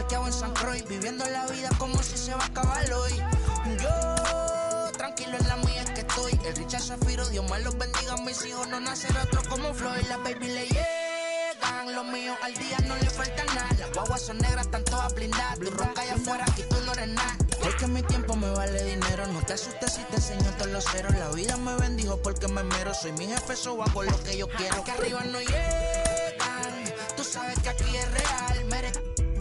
parqueado en San Croix, viviendo la vida como si se va a acabar hoy. Yo, tranquilo en la mía es que estoy. El Richard Zafiro, Dios me los bendiga. Mis hijos no nacerá otro como Floyd. Las baby le llegan, los míos al día no le falta nada. Las guaguas son negras, están todas blindadas. Tu ronca allá afuera, aquí tú no eres nada. Es que mi tiempo me vale dinero. No te asustes si te enseño todos los ceros. La vida me bendijo porque me mero. Soy mi jefe, so hago lo que yo quiero. Que arriba no llegan. Tú sabes que aquí es real.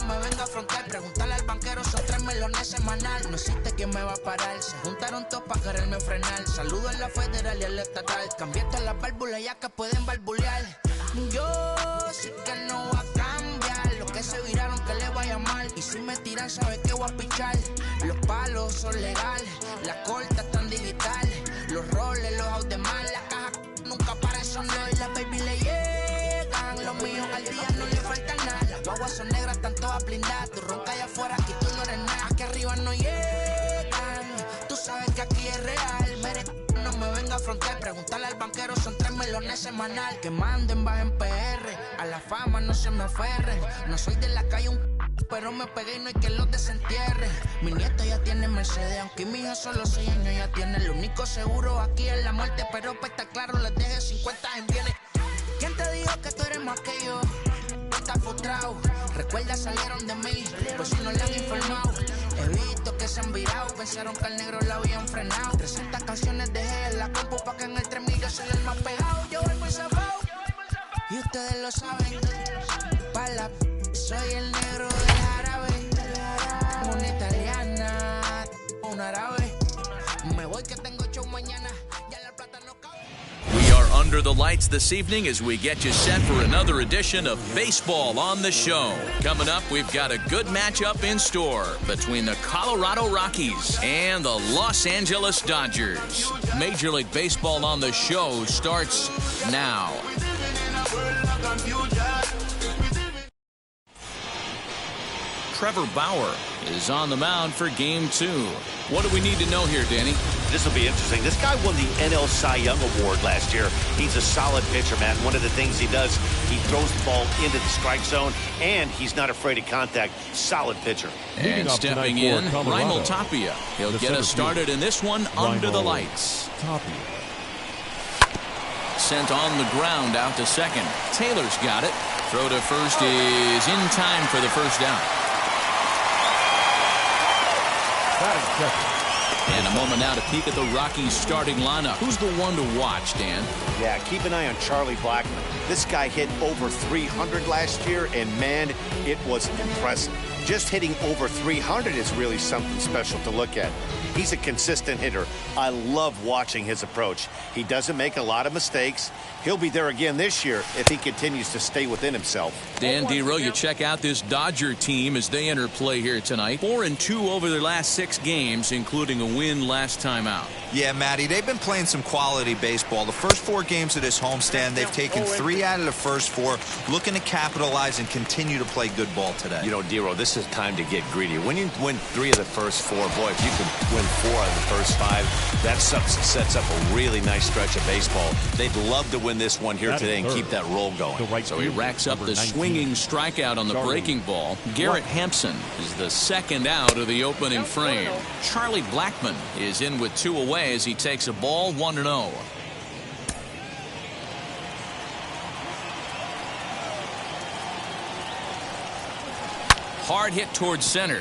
Me vengo a afrontar, preguntarle al banquero, son 3 melones semanal. No existe quien me va a parar, se juntaron todos para quererme frenar. Saludo a la federal y a la estatal, cambié todas las válvulas ya que pueden barbulear. Yo sí que no voy a cambiar, los que se viraron que le vaya mal. Y si me tiran sabe que voy a pichar. Los palos son legales, las cortas están digitales. Los roles, los out de mal, la caja nunca para son y las baby le llegan. Los míos al día no le falta nada. Las guaguas son negras, están todas blindadas. Tu ronca allá afuera, aquí tú no eres nada. Aquí arriba no llegan. Tú sabes que aquí es real. No me venga a afrontar, preguntarle al banquero, son 3 melones semanal. Que manden, bajen PR, a la fama no se me aferren. No soy de la calle pero me pegué y no hay que los desentierre. Mi nieta ya tiene Mercedes, aunque mi hija solo 6 años ya tiene. Lo único seguro aquí es la muerte, pero para estar claro les deje 50 en bienes. ¿Quién te dijo que tú eres más que yo? Estás frustrado, recuerda salieron de mí, pues si no le han informado. He visto que se han virado, pensaron que al negro la habían frenado. 300 canciones dejé en la compu pa' que en el 3000 yo soy el más pegado. Yo voy muy zafado, y ustedes lo saben. Pa' la soy el negro del árabe. Una italiana, un árabe. Me voy que tengo show mañana. Ya la plata no cabe. We are under the lights this evening as we get you set for another edition of Baseball on the Show. Coming up, we've got a good matchup in store between the Colorado Rockies and the Los Angeles Dodgers. Major League Baseball on the Show starts now. Trevor Bauer is on the mound for Game 2. What do we need to know here, Danny? This will be interesting. This guy won the NL Cy Young Award last year. He's a solid pitcher, man. One of the things he does, he throws the ball into the strike zone, and he's not afraid of contact. Solid pitcher. And stepping in, Raimel Tapia. He'll get us started in this one under the lights. Sent on the ground out to second. Taylor's got it. Throw to first is in time for the first down. And a moment now to peek at the Rockies starting lineup. Who's the one to watch, Dan? Yeah, keep an eye on Charlie Blackmon. This guy hit over 300 last year, and man, it was impressive. Just hitting over 300 is really something special to look at. He's a consistent hitter. I love watching his approach. He doesn't make a lot of mistakes. He'll be there again this year if he continues to stay within himself. Dan Dero, you check out this Dodger team as they enter play here tonight. 4-2 over their last 6 games, including a win last time out. Yeah, Matty, they've been playing some quality baseball. The first 4 games of this homestand, they've taken 3 out of the first 4, looking to capitalize and continue to play good ball today. You know, Dero, this is time to get greedy. When you win 3 of the first 4, boy, if you can win 4 out of the first 5, that sets up a really nice stretch of baseball. They'd love to win this one here today and keep that roll going. So he racks up the swinging strikeout on the breaking ball. Garrett Hampson is the second out of the opening frame. Charlie Blackmon is in with 2 away as he takes a ball 1-0. Hard hit towards center.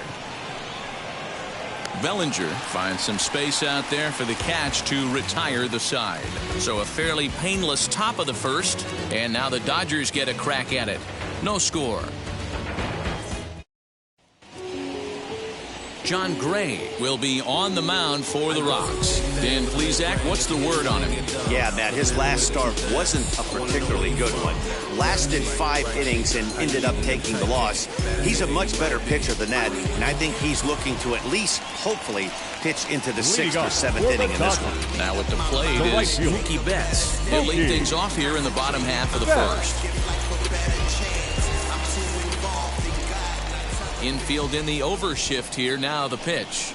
Bellinger finds some space out there for the catch to retire the side. So a fairly painless top of the first, and now the Dodgers get a crack at it. No score. John Gray will be on the mound for the Rocks. Dan Plesac, what's the word on him? Yeah, Matt, his last start wasn't a particularly good one. Lasted 5 innings and ended up taking the loss. He's a much better pitcher than that, and I think he's looking to at least, hopefully, pitch into the 6th or 7th inning in this one. Now at the plate is Mookie Betts. He'll lead things off here in the bottom half of the first. Infield in the overshift here. Now the pitch.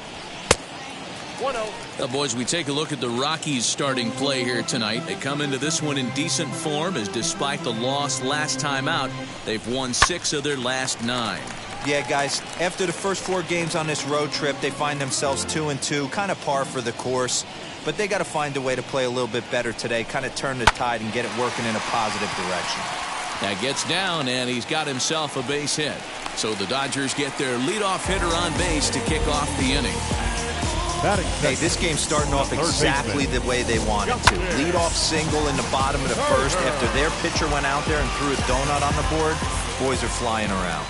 1-0. Well, boys, we take a look at the Rockies starting play here tonight. They come into this one in decent form, as despite the loss last time out, they've won 6 of their last 9. Yeah, guys, after the first 4 games on this road trip, they find themselves 2-2, kind of par for the course. But they got to find a way to play a little bit better today, kind of turn the tide and get it working in a positive direction. That gets down, and he's got himself a base hit. So the Dodgers get their leadoff hitter on base to kick off the inning. Hey, this game's starting off exactly the way they want it to. Leadoff single in the bottom of the first after their pitcher went out there and threw a donut on the board. Boys are flying around.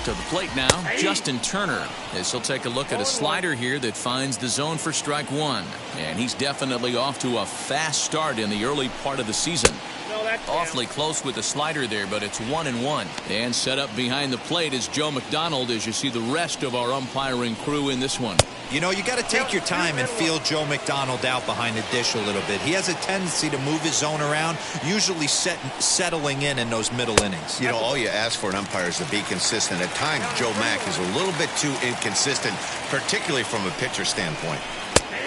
To the plate now, Justin Turner, as he'll take a look at a slider here that finds the zone for strike one. And he's definitely off to a fast start in the early part of the season. Awfully close with the slider there, but it's 1-1. And set up behind the plate is Joe McDonald as you see the rest of our umpiring crew in this one. You know, you got to take your time and feel Joe McDonald out behind the dish a little bit. He has a tendency to move his zone around, usually settling in those middle innings. You know, all you ask for an umpire is to be consistent. At times, Joe Mack is a little bit too inconsistent, particularly from a pitcher standpoint.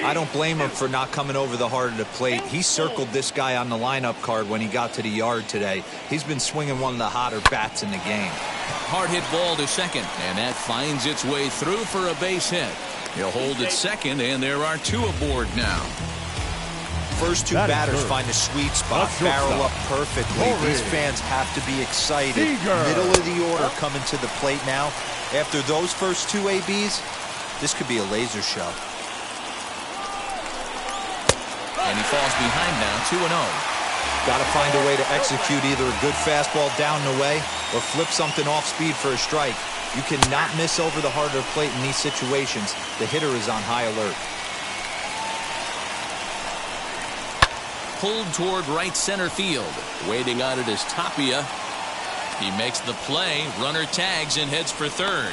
I don't blame him for not coming over the heart of the plate. He circled this guy on the lineup card when he got to the yard today. He's been swinging one of the hotter bats in the game. Hard hit ball to second, and that finds its way through for a base hit. He'll hold at second, and there are 2 aboard now. First 2 batters find a sweet spot, barrel up perfectly. These fans have to be excited. Middle of the order coming to the plate now. After those first 2 ABs, this could be a laser show. And he falls behind now, 2-0. Got to find a way to execute either a good fastball down the way or flip something off speed for a strike. You cannot miss over the heart of the plate in these situations. The hitter is on high alert. Pulled toward right center field. Waiting on it is Tapia. He makes the play. Runner tags and heads for third.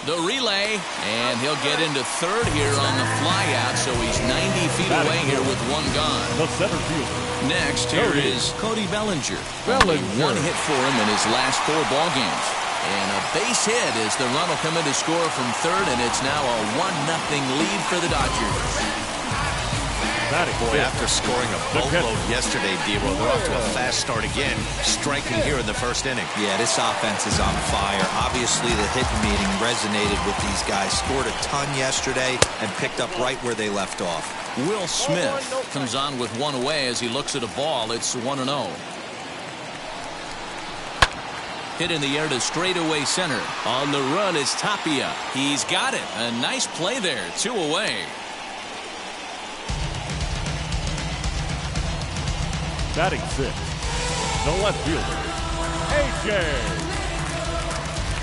The relay, and he'll get into third here on the flyout, so he's 90 feet away here with 1 gone. The center fielder. Next, here is Cody Bellinger. Only 1 hit for him in his last 4 ball games. And a base hit as the run will come in to score from third, and it's now a 1-0 lead for the Dodgers. Boy, after scoring a boatload yesterday, D-Roll, they're off to a fast start again, striking here in the first inning. Yeah, this offense is on fire. Obviously, the hitting meeting resonated with these guys. Scored a ton yesterday and picked up right where they left off. Will Smith comes on with 1 away as he looks at a ball. It's 1-0. Hit in the air to straightaway center. On the run is Tapia. He's got it. A nice play there. 2 away. Batting 6, the left fielder, A.J.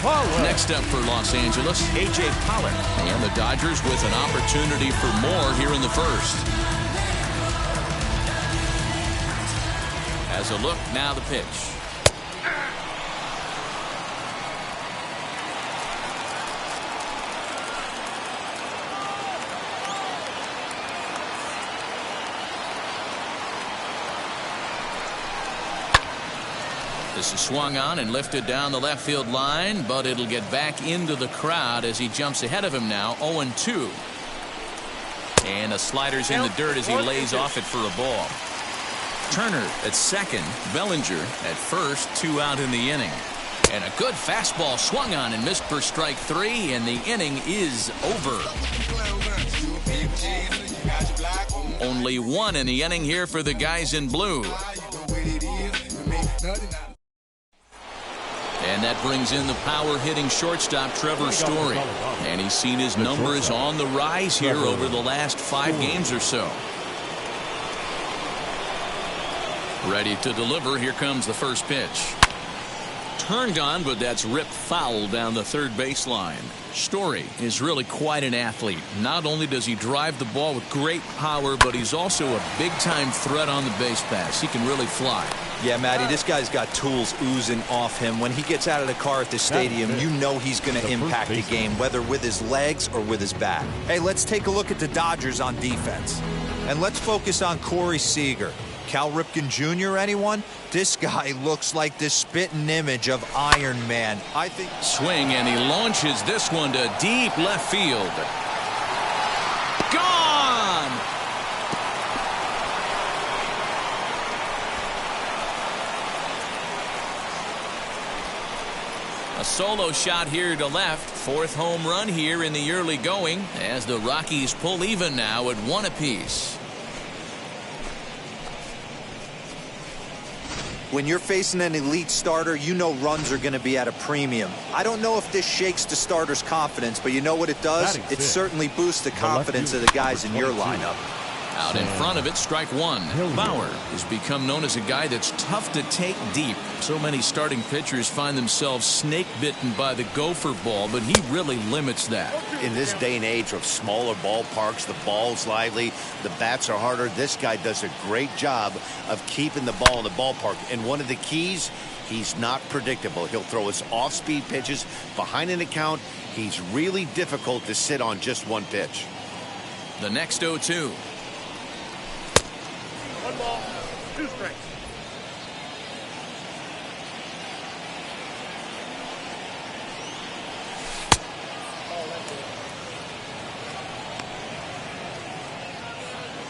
Pollock. Next up for Los Angeles, A.J. Pollock. And the Dodgers with an opportunity for more here in the first. As a look, now the pitch. This is swung on and lifted down the left field line, but it'll get back into the crowd as he jumps ahead of him now, 0-2. And a slider's in the dirt as he lays off it for a ball. Turner at second, Bellinger at first, 2 out in the inning. And a good fastball swung on and missed for strike 3, and the inning is over. Only 1 in the inning here for the guys in blue. And that brings in the power-hitting shortstop, Trevor Story. And he's seen his numbers on the rise here over the last 5 games or so. Ready to deliver. Here comes the first pitch. Turned on, but that's ripped foul down the third baseline. Story is really quite an athlete. Not only does he drive the ball with great power, but he's also a big-time threat on the base pass. He can really fly. Yeah, Matty, this guy's got tools oozing off him. When he gets out of the car at the stadium, you know he's going to impact the game, whether with his legs or with his bat. Hey, let's take a look at the Dodgers on defense. And let's focus on Corey Seager. Cal Ripken Jr., anyone? This guy looks like the spitting image of Iron Man. I think. Swing, and he launches this one to deep left field. Gone! A solo shot here to left. 4th home run here in the early going as the Rockies pull even now at 1 apiece. When you're facing an elite starter, you know runs are going to be at a premium. I don't know if this shakes the starter's confidence, but you know what it does? It certainly boosts the confidence of the guys in your lineup. Out in front of it, strike 1. Bauer has become known as a guy that's tough to take deep. So many starting pitchers find themselves snake bitten by the gopher ball, but he really limits that. In this day and age of smaller ballparks, the ball's lively, the bats are harder. This guy does a great job of keeping the ball in the ballpark. And one of the keys, he's not predictable. He'll throw his off-speed pitches behind an account. He's really difficult to sit on just one pitch. The next 0-2. 1 ball, 2 strikes.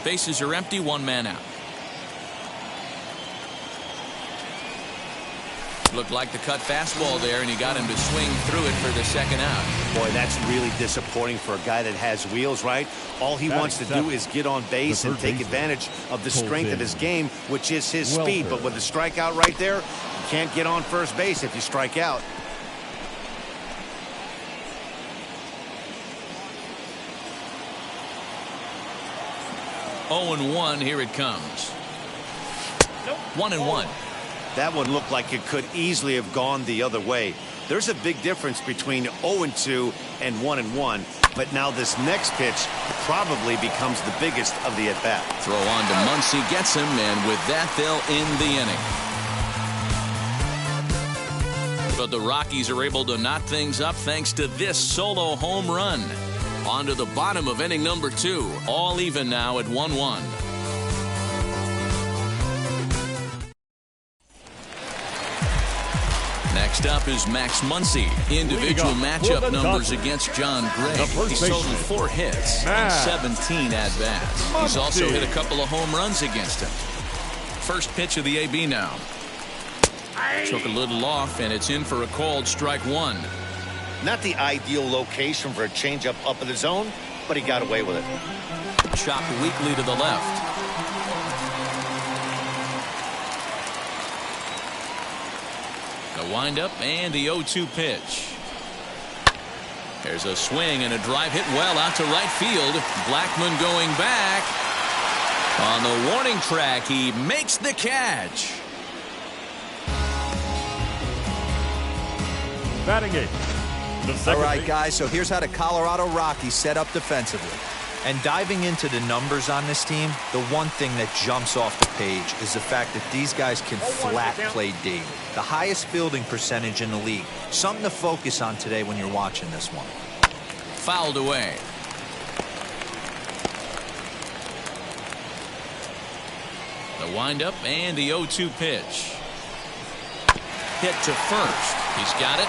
Bases are empty, 1 man out. Looked like the cut fastball there, and he got him to swing through it for the 2nd out. Boy, that's really disappointing for a guy that has wheels, right? All he wants to do is get on base and take advantage of the strength of his game, which is his speed. But with the strikeout right there, you can't get on first base if you strike out. Oh, 0-1, here it comes. 1-1. That one looked like it could easily have gone the other way. There's a big difference between 0-2 and 1-1. But now this next pitch probably becomes the biggest of the at-bat. Throw on to Muncy, gets him, and with that, they'll end the inning. But the Rockies are able to knot things up thanks to this solo home run. On to the bottom of inning number 2. All even now at 1-1. Next up is Max Muncy. Individual matchup numbers against John Gray. He's totaled 4 hits and 17 at-bats. He's also hit a couple of home runs against him. First pitch of the AB now. Took a little off, and it's in for a called strike 1. Not the ideal location for a changeup up in the zone, but he got away with it. Chopped weakly to the left. The windup and the 0-2 pitch. There's a swing and a drive hit well out to right field. Blackmon going back. On the warning track, he makes the catch. Batting 8. All right, guys, so here's how the Colorado Rockies set up defensively. And diving into the numbers on this team, the one thing that jumps off the page is the fact that these guys can flat play D. The highest fielding percentage in the league. Something to focus on today when you're watching this one. Fouled away. The windup and the 0-2 pitch. Hit to first. He's got it.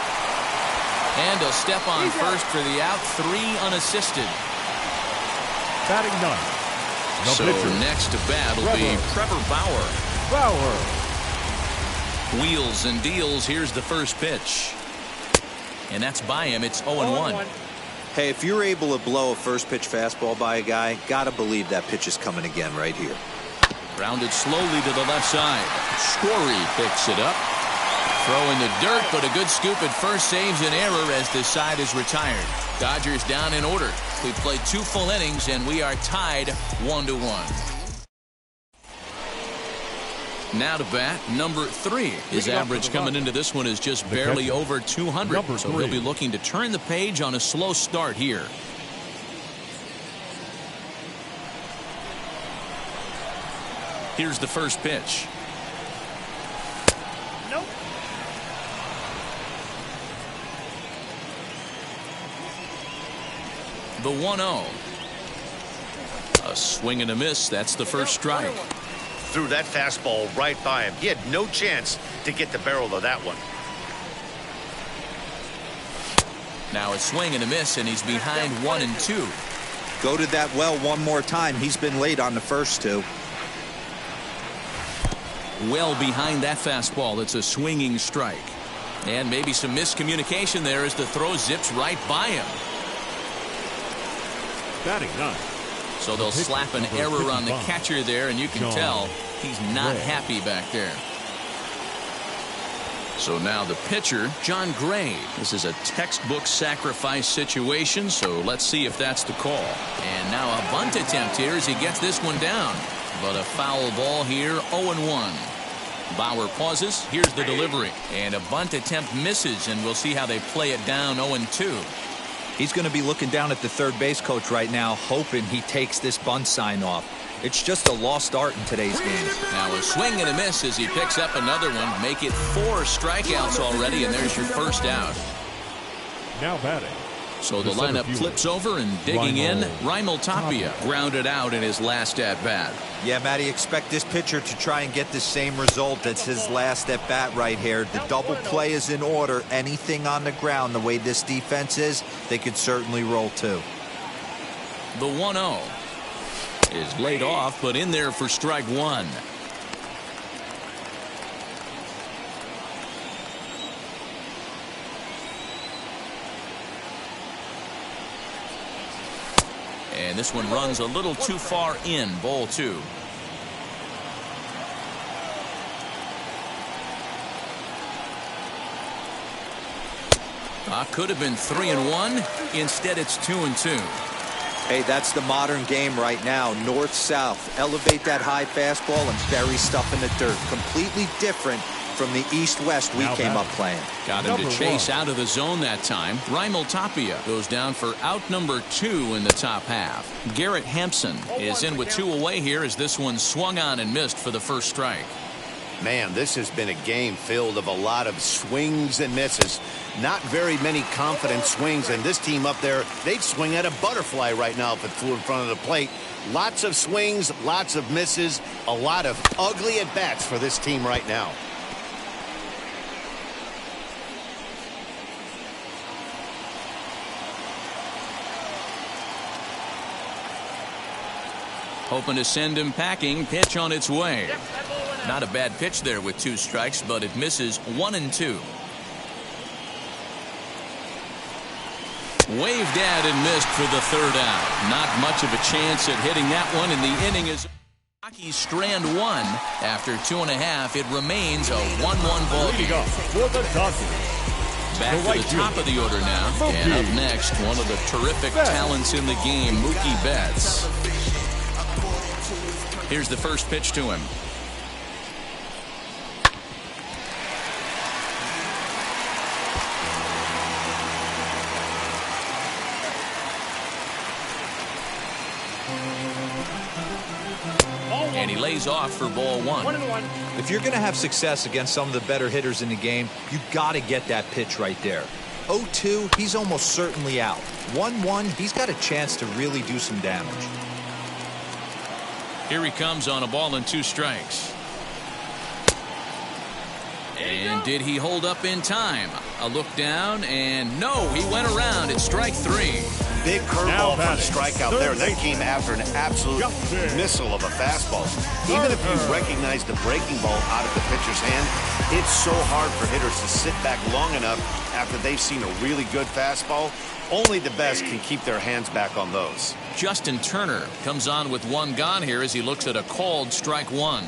And a step on first for the out. 3 unassisted. Batting 9. So next to bat will be Trevor Bauer. Wheels and deals. Here's the first pitch. And that's by him. It's 0-1. Hey, if you're able to blow a first pitch fastball by a guy, gotta believe that pitch is coming again right here. Grounded slowly to the left side. Story picks it up. Throw in the dirt, but a good scoop at first saves an error as this side is retired. Dodgers down in order. We've played 2 full innings, and we are tied 1-1. Now to bat, number 3. His average coming into this one is just barely over 200, so he'll be looking to turn the page on a slow start here. Here's the first pitch. The 1-0. A swing and a miss. That's the first strike. Threw that fastball right by him. He had no chance to get the barrel of that one. Now a swing and a miss, and he's behind 1-2. Go to that well one more time. He's been late on the first 2. Well behind that fastball. It's a swinging strike. And maybe some miscommunication there as the throw zips right by him. Batting 9. So they'll slap an error on the catcher there, and you can tell he's not happy back there. So now the pitcher, John Gray. This is a textbook sacrifice situation, so let's see if that's the call. And now a bunt attempt here as he gets this one down. But a foul ball here, 0-1. Bauer pauses. Here's the delivery. And a bunt attempt misses, and we'll see how they play it down 0-2. He's going to be looking down at the third base coach right now, hoping he takes this bunt sign off. It's just a lost art in today's game. Now a swing and a miss as he picks up another one. Make it 4 strikeouts already, and there's your first out. Now batting. So the lineup flips over, and digging in, Raimel Tapia grounded out in his last at-bat. Yeah, Matty, expect this pitcher to try and get the same result as his last at-bat right here. The double play is in order. Anything on the ground, the way this defense is, they could certainly roll too. The 1-0 is laid off, but in there for strike 1. And this one runs a little too far in, ball 2. Could have been 3-1. Instead, it's 2-2. Hey, that's the modern game right now. North-south. Elevate that high fastball and bury stuff in the dirt. Completely different from the east-west we came up playing. Got him to chase out of the zone that time. Raimel Tapia goes down for out number 2 in the top half. Garrett Hampson is in with 2 away here as this one swung on and missed for the first strike. Man, this has been a game filled of a lot of swings and misses. Not very many confident swings, and this team up there, they'd swing at a butterfly right now if it flew in front of the plate. Lots of swings, lots of misses, a lot of ugly at-bats for this team right now. Hoping to send him packing. Pitch on its way. Not a bad pitch there with 2 strikes, but it misses 1-2. Waved at and missed for the third out. Not much of a chance at hitting that one, and the inning is Rockies strand 1. After 2.5, it remains a 1-1 ball game. For the Dodgers. Back to the top of the order now. And up next, one of the terrific talents in the game, Mookie Betts. Here's the first pitch to him. And he lays off for ball 1. If you're going to have success against some of the better hitters in the game, you got to get that pitch right there. 0-2, he's almost certainly out. 1-1, he's got a chance to really do some damage. Here he comes on a ball and 2 strikes. And did he hold up in time? A look down, and no, he went around. It's strike 3. Big curveball for the strikeout there. That came after an absolute missile of a fastball. Even if you recognize the breaking ball out of the pitcher's hand, it's so hard for hitters to sit back long enough after they've seen a really good fastball. Only the best can keep their hands back on those. Justin Turner comes on with 1 gone here as he looks at a called strike 1.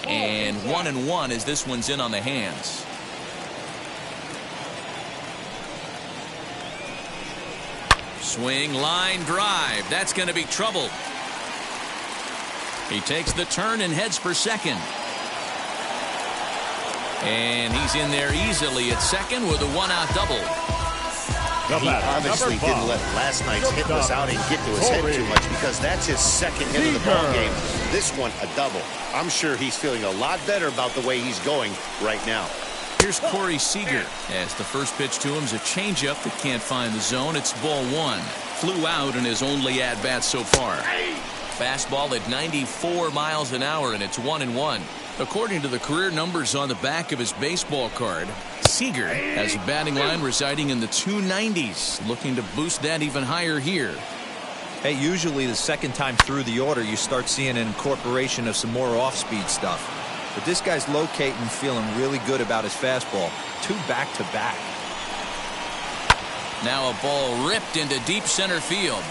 And 1-1 as this one's in on the hands. Swing, line, drive. That's going to be trouble. He takes the turn and heads for second. And he's in there easily at second with a 1-out double. He obviously didn't let last night's hitless outing get to his head too much, because that's his second hit of the ball game. This one, a double. I'm sure he's feeling a lot better about the way he's going right now. Here's Corey Seager as the first pitch to him is a changeup that can't find the zone. It's ball 1. Flew out in his only at-bat so far. Fastball at 94 miles an hour, and it's 1-1. According to the career numbers on the back of his baseball card, Seager has a batting line residing in the 290s, looking to boost that even higher here. Hey, usually the second time through the order, you start seeing an incorporation of some more off-speed stuff. But this guy's locating and feeling really good about his fastball. 2 back-to-back. Now a ball ripped into deep center field.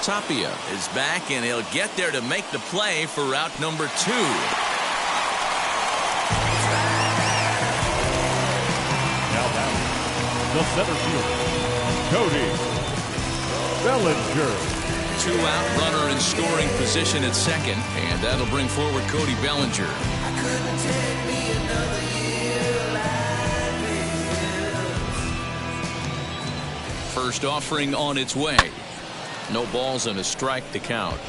Tapia is back, and he'll get there to make the play for out number 2. Now back, the center fielder, Cody Bellinger. 2 out, runner in scoring position at second, and that'll bring forward Cody Bellinger. First offering on its way. No balls and a strike to count.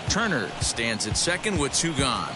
Turner stands at second with 2 gone.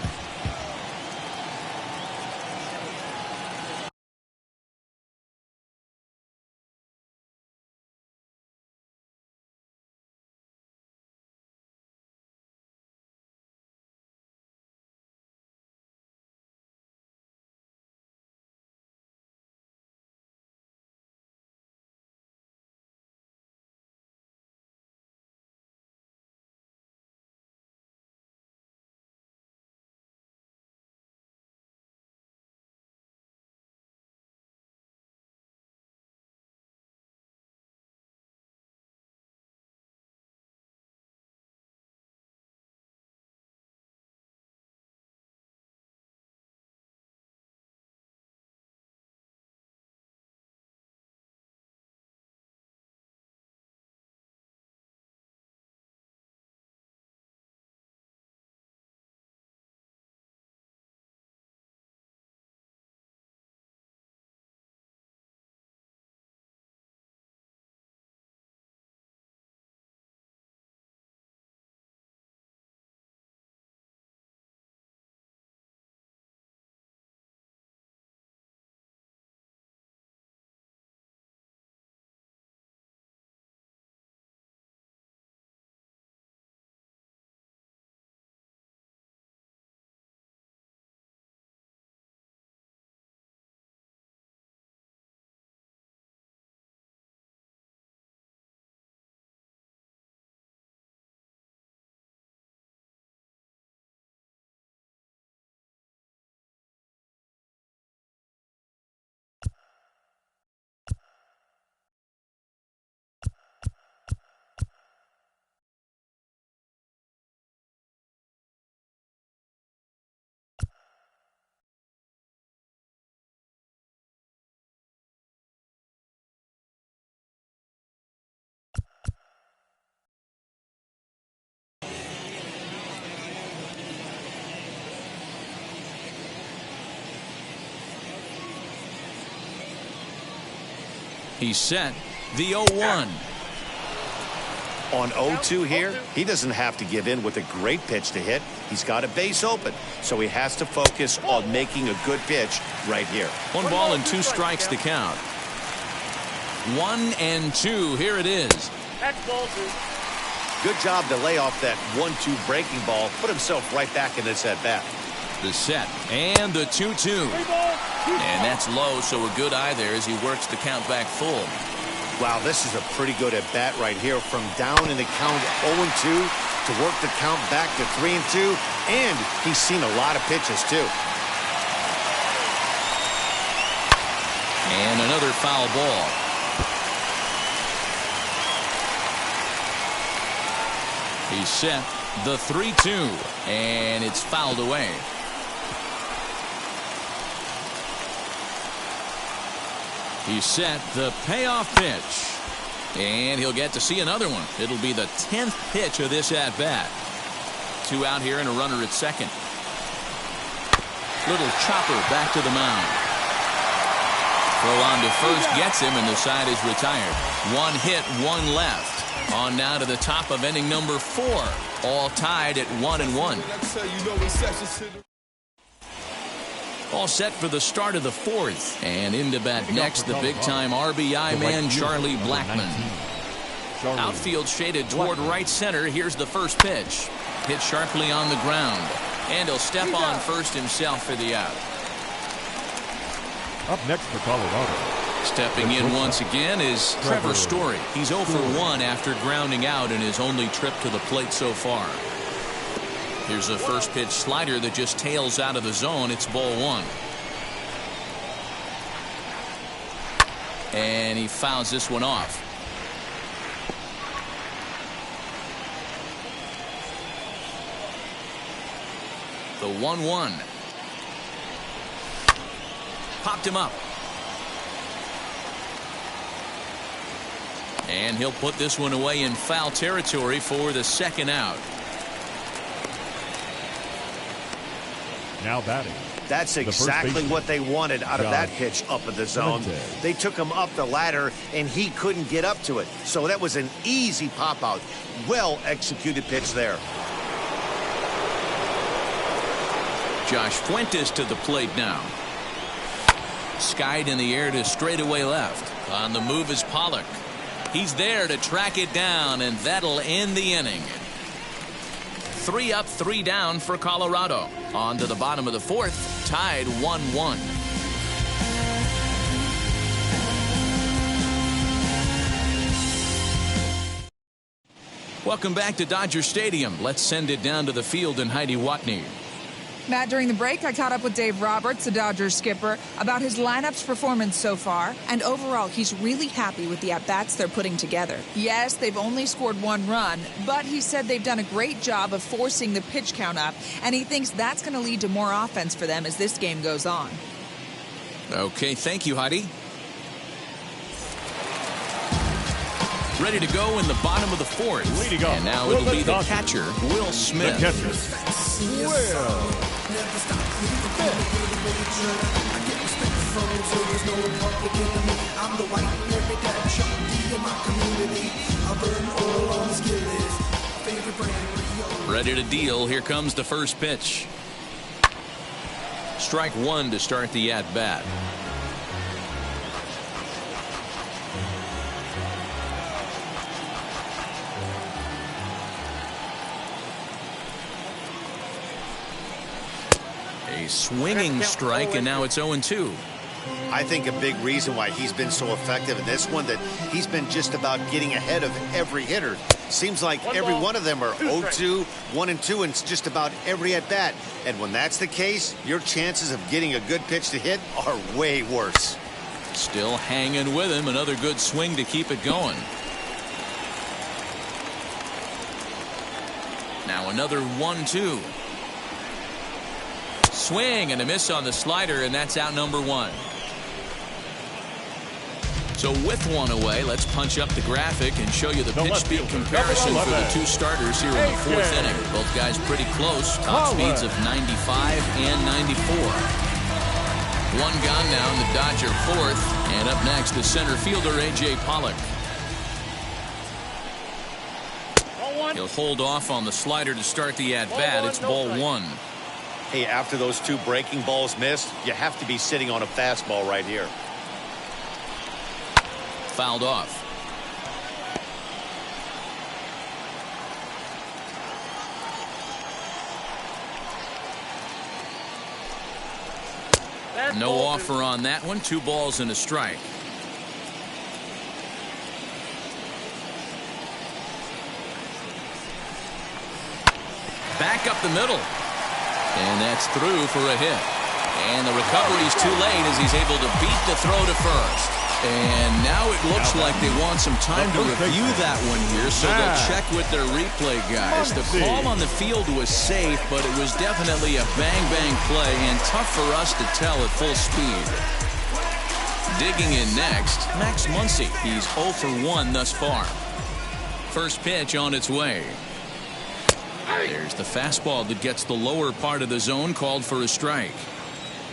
He's set. The 0-1. On 0-2 here, he doesn't have to give in with a great pitch to hit. He's got a base open, so he has to focus on making a good pitch right here. 1 ball and 2 strikes to count. 1-2. Here it is. Good job to lay off that 1-2 breaking ball. Put himself right back in this at bat. The set and the 2-2. And that's low, so a good eye there as he works the count back full. Wow, this is a pretty good at bat right here. From down in the count 0-2 to work the count back to 3-2. And he's seen a lot of pitches too. And another foul ball. He's set. The 3-2. And it's fouled away. He's set the payoff pitch. And he'll get to see another one. It'll be the 10th pitch of this at-bat. 2 out here and a runner at second. Little chopper back to the mound. Throw on to first gets him, and the side is retired. 1 hit, 1 left. On now to the top of inning number 4. All tied at 1-1. All set for the start of the 4th. And into bat next, the big-time RBI man, Charlie Blackmon. Outfield shaded toward right center. Here's the first pitch. Hit sharply on the ground. And he'll step on first himself for the out. Up next for Colorado. Stepping in once again is Trevor Story. He's 0 for 1 after grounding out in his only trip to the plate so far. Here's a first pitch slider that just tails out of the zone. It's ball one. And he fouls this one off. The 1-1. Popped him up. And he'll put this one away in foul territory for the second out. Now batting. That's exactly what they wanted out of that pitch up in the zone. They took him up the ladder, and he couldn't get up to it. So that was an easy pop-out. Well-executed pitch there. Josh Fuentes to the plate now. Skied in the air to straightaway left. On the move is Pollock. He's there to track it down, and that'll end the inning. 3 up, 3 down for Colorado. On to the bottom of the fourth, tied 1-1. Welcome back to Dodger Stadium. Let's send it down to the field in Heidi Watney. Matt, during the break, I caught up with Dave Roberts, the Dodgers skipper, about his lineup's performance so far. And overall, he's really happy with the at-bats they're putting together. Yes, they've only scored 1 run, but he said they've done a great job of forcing the pitch count up, and he thinks that's going to lead to more offense for them as this game goes on. Okay, thank you, Heidi. Ready to go in the bottom of the fourth. Leading off, and now it'll be the catcher, Will Smith. The catcher, Will. Ready to deal. Here comes the first pitch. Strike 1 to start the at-bat. A swinging strike, and now it's 0-2. I think a big reason why he's been so effective in this one that he's been just about getting ahead of every hitter. Seems like every one of them are 0-2, 1-2, and just about every at-bat. And when that's the case, your chances of getting a good pitch to hit are way worse. Still hanging with him. Another good swing to keep it going. Now another 1-2. Swing and a miss on the slider, and that's out number 1. So with 1 away, let's punch up the graphic and show you the pitch speed comparison for the 2 starters here in the 4th inning. Both guys pretty close. Top speeds of 95 and 94. 1 gone now in the Dodger 4th. And up next, the center fielder, A.J. Pollock. He'll hold off on the slider to start the at-bat. It's ball 1. Hey, after those 2 breaking balls missed, you have to be sitting on a fastball right here. Fouled off. No offer on that one. 2 balls and a strike. Back up the middle. And that's through for a hit. And the recovery's too late as he's able to beat the throw to first. And now it looks like they want some time to review that one here, so they'll check with their replay guys. The call on the field was safe, but it was definitely a bang-bang play and tough for us to tell at full speed. Digging in next, Max Muncy. He's 0 for 1 thus far. First pitch on its way. There's the fastball that gets the lower part of the zone, called for a strike.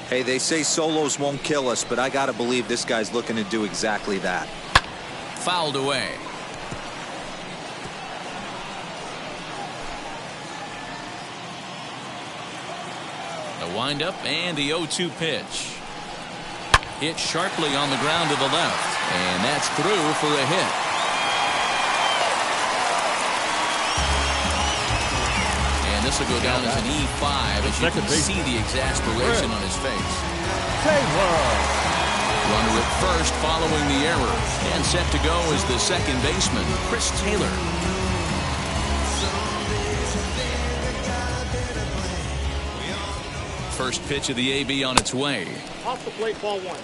Hey, they say solos won't kill us, but I got to believe this guy's looking to do exactly that. Fouled away. The windup and the 0-2 pitch. Hit sharply on the ground to the left, and that's through for a hit. This will go down as an E5 as you can see the exasperation on his face. Runner at first following the error. And set to go is the second baseman, Chris Taylor. First pitch of the AB on its way. Off the plate, ball 1.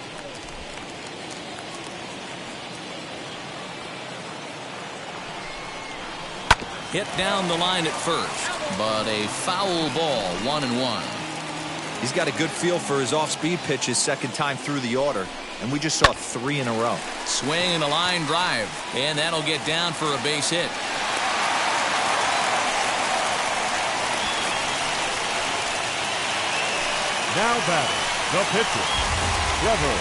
Hit down the line at first, but a foul ball, 1-1. He's got a good feel for his off-speed pitches second time through the order, and we just saw 3 in a row. Swing and a line drive, and that'll get down for a base hit. Now batting, the pitcher, Trevor.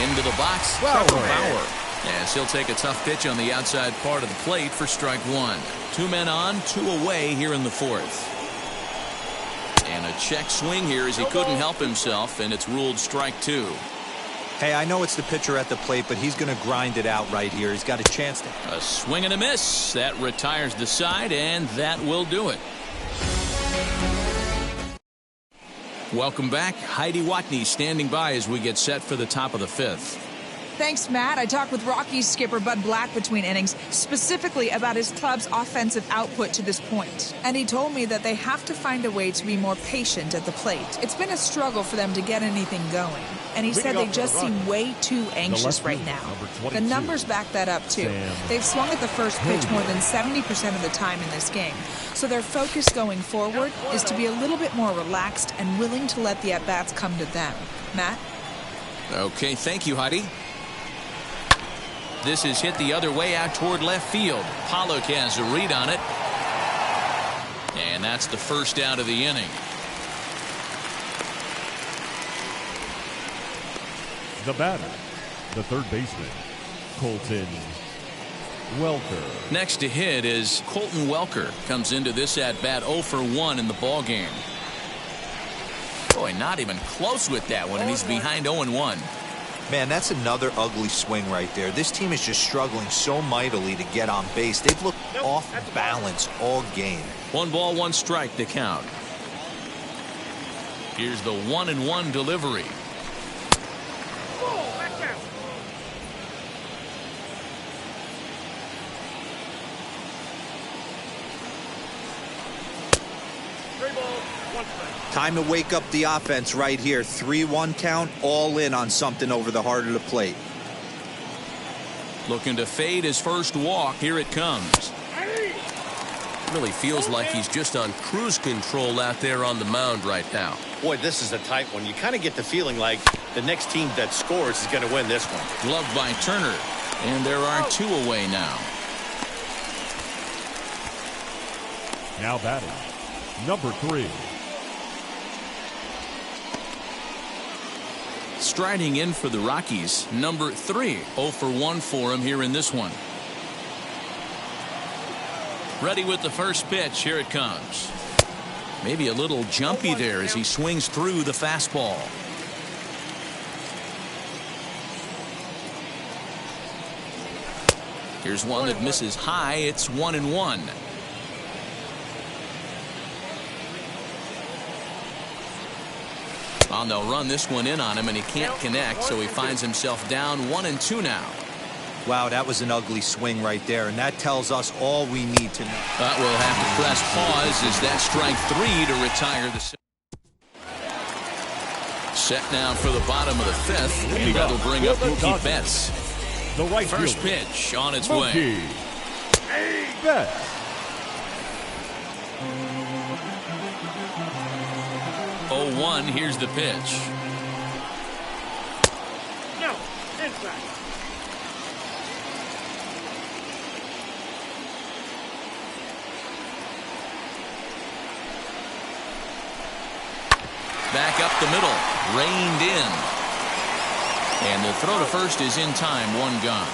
Into the box, Trevor Bauer. Yes, he'll take a tough pitch on the outside part of the plate for strike 1. 2 men on, 2 away here in the 4th. And a check swing here as he couldn't help himself, and it's ruled strike 2. Hey, I know it's the pitcher at the plate, but he's going to grind it out right here. He's got a chance to. A swing and a miss. That retires the side, and that will do it. Welcome back. Heidi Watney standing by as we get set for the top of the 5th. Thanks, Matt. I talked with Rockies skipper Bud Black between innings, specifically about his club's offensive output to this point. And he told me that they have to find a way to be more patient at the plate. It's been a struggle for them to get anything going. And he said they just seem way too anxious right now. The numbers back that up, too. They've swung at the first pitch more than 70% of the time in this game. So their focus going forward is to be a little bit more relaxed and willing to let the at-bats come to them. Matt? Okay, thank you, Heidi. This is hit the other way out toward left field. Pollock has a read on it. And that's the first out of the inning. The batter, the third baseman, Colton Welker. Next to hit is Colton Welker. Comes into this at-bat 0 for 1 in the ballgame. Boy, not even close with that one, and he's behind 0-1. Man, that's another ugly swing right there. This team is just struggling so mightily to get on base. They've looked off balance all game. 1 ball, 1 strike to count. Here's the 1-1 delivery. Time to wake up the offense right here. 3-1 count, all in on something over the heart of the plate. Looking to fade his first walk. Here it comes. Really feels like he's just on cruise control out there on the mound right now. Boy, this is a tight one. You kind of get the feeling like the next team that scores is going to win this one. Gloved by Turner. And there are 2 away now. Now batting, number 3. Striding in for the Rockies, number 3. 0 for 1 for him here in this one. Ready with the first pitch. Here it comes. Maybe a little jumpy there as he swings through the fastball. Here's one that misses high. It's 1-1. Well, they'll run this one in on him, and he can't connect, so he finds himself down 1-2 now. Wow, that was an ugly swing right there, and that tells us all we need to know. But we'll have to press pause as that strike 3 to retire the set now for the bottom of the 5th, and that'll bring up Mookie Betts. The right First fielder, pitch on its Mookie way. Betts. Oh, 1, here's the pitch. No, inside. Back up the middle, reined in. And the throw to first is in time, 1 gone.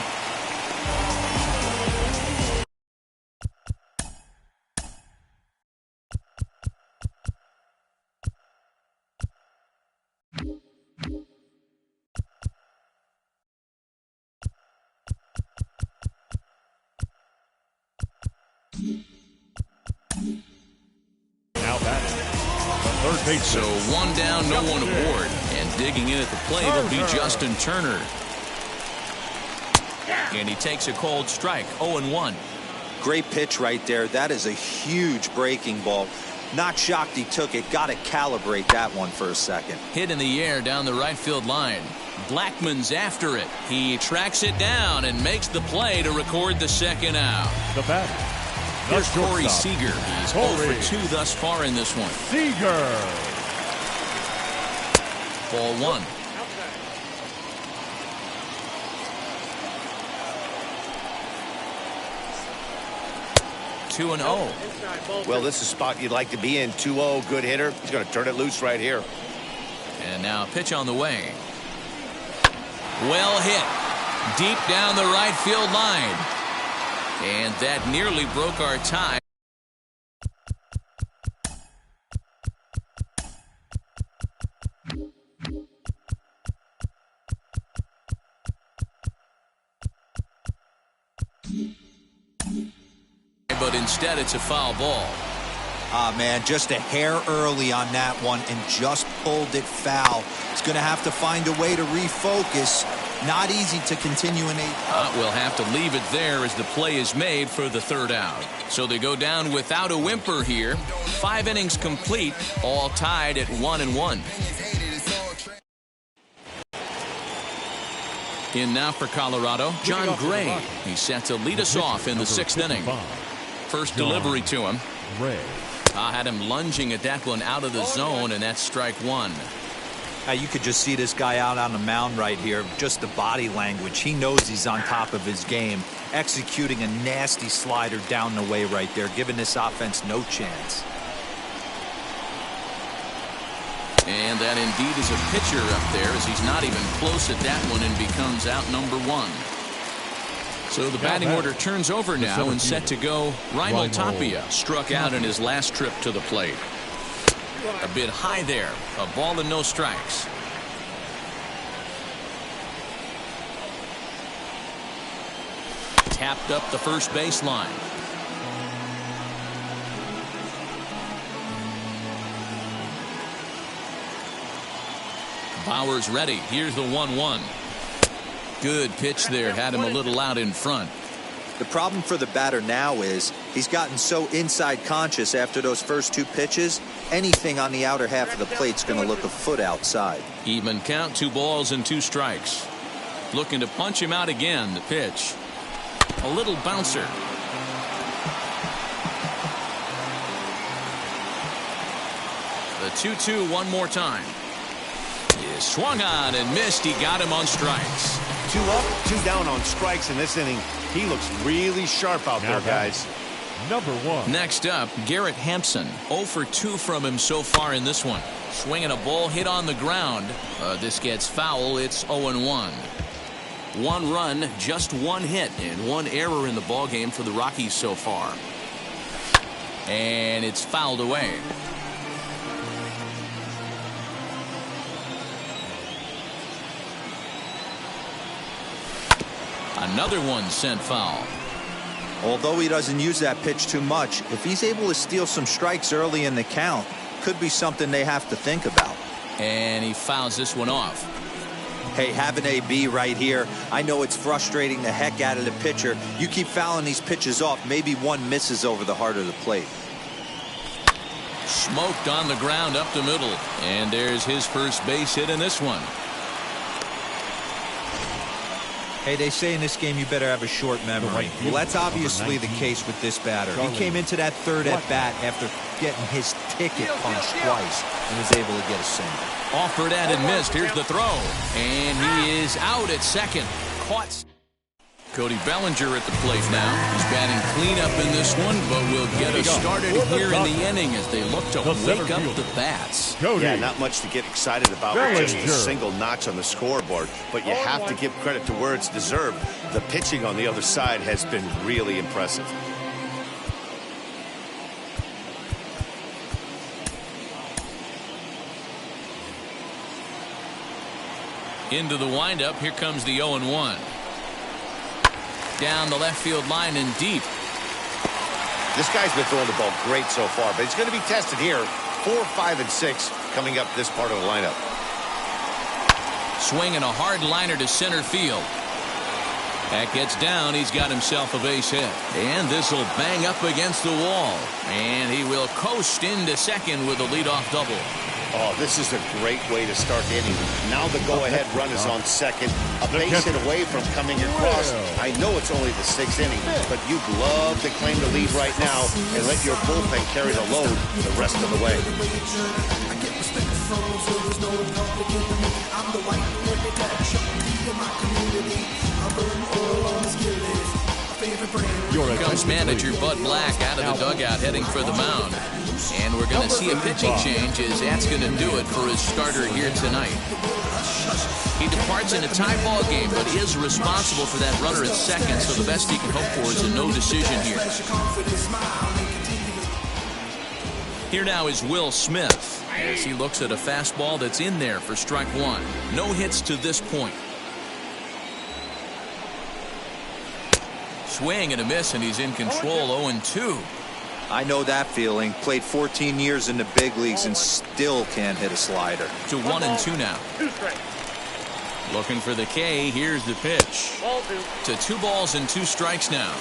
Now batting, the third baseman. So 1 down, no one aboard. And digging in at the plate will be Justin Turner. And he takes a cold strike, 0-1. Great pitch right there. That is a huge breaking ball. Not shocked he took it. Got to calibrate that one for a second. Hit in the air down the right field line. Blackmon's after it. He tracks it down and makes the play to record the second out. The batter. Here's Corey Seager. He's 0 for 2 thus far in this one. Seager. Ball 1. 2-0. Well, this is a spot you'd like to be in. 2-0, good hitter. He's going to turn it loose right here. And now a pitch on the way. Well hit. Deep down the right field line. And that nearly broke our tie. But instead it's a foul ball. Ah, man, just a hair early on that one and just pulled it foul. He's going to have to find a way to refocus. Not easy to continue in We'll have to leave it there as the play is made for the third out. So they go down without a whimper here. 5 innings complete, all tied at 1-1. In now for Colorado, John Gray. He's set to lead us off in the 6th inning. First delivery to him. Had him lunging at that one out of the zone, and that's strike 1. You could just see this guy out on the mound right here. Just the body language. He knows he's on top of his game. Executing a nasty slider down the way right there, giving this offense no chance. And that indeed is a pitcher up there, as he's not even close at that one and becomes out number 1. So the batting order turns over now and set to go. Raimel Tapia struck out in his last trip to the plate. A bit high there. A ball and no strikes. Tapped up the first baseline. Bauer's ready. Here's the 1-1. Good pitch there. Had him a little out in front. The problem for the batter now is he's gotten so inside conscious after those first 2 pitches. Anything on the outer half of the plate's going to look a foot outside. Even count, 2 balls and 2 strikes. Looking to punch him out again. The pitch. A little bouncer. The 2-2 one more time. He swung on and missed. He got him on strikes. 2 up, 2 down on strikes in this inning. He looks really sharp out there, guys. Number 1. Next up, Garrett Hampson. 0 for 2 from him so far in this one. Swinging a ball hit on the ground. This gets foul. It's 0-1. 1 run, just 1 hit, and 1 error in the ballgame for the Rockies so far. And it's fouled away. Another one sent foul. Although he doesn't use that pitch too much, if he's able to steal some strikes early in the count, could be something they have to think about. And he fouls this one off. Hey, have an AB right here. I know it's frustrating the heck out of the pitcher. You keep fouling these pitches off, maybe one misses over the heart of the plate. Smoked on the ground up the middle. And there's his first base hit in this one. Hey, they say in this game you better have a short memory. Well, that's obviously the case with this batter. He came into that third at bat after getting his ticket punched twice and was able to get a single. Offered at and missed. Here's the throw. And he is out at second. Caught. Cody Bellinger at the plate now. He's batting cleanup in this one, but will get us started here in the inning as they look to wake up the bats. Yeah, not much to get excited about with just a single notch on the scoreboard, but you have to give credit to where it's deserved. The pitching on the other side has been really impressive. Into the windup. Here comes the 0-1. Down the left field line and deep. This guy's been throwing the ball great so far, but he's going to be tested here. 4, 5, and 6 coming up this part of the lineup. Swinging a hard liner to center field. That gets down. He's got himself a base hit. And this will bang up against the wall. And he will coast into second with a leadoff double. Oh, this is a great way to start the inning. Now the go-ahead run is on second. A base hit away from coming across. I know it's only the 6th inning, but you'd love to claim the lead right now and let your bullpen carry the load the rest of the way. Here comes manager Bud Black out of the dugout heading for the mound. And we're going to see a pitching change as that's going to do it for his starter here tonight. He departs in a tie ball game, but is responsible for that runner at second, so the best he can hope for is a no decision here. Here now is Will Smith as he looks at a fastball that's in there for strike one. No hits to this point. Swing and a miss, and he's in control. 0-2. I know that feeling. Played 14 years in the big leagues and still can't hit a slider. To 1-2 now. Looking for the K. Here's the pitch. To 2 balls and 2 strikes now.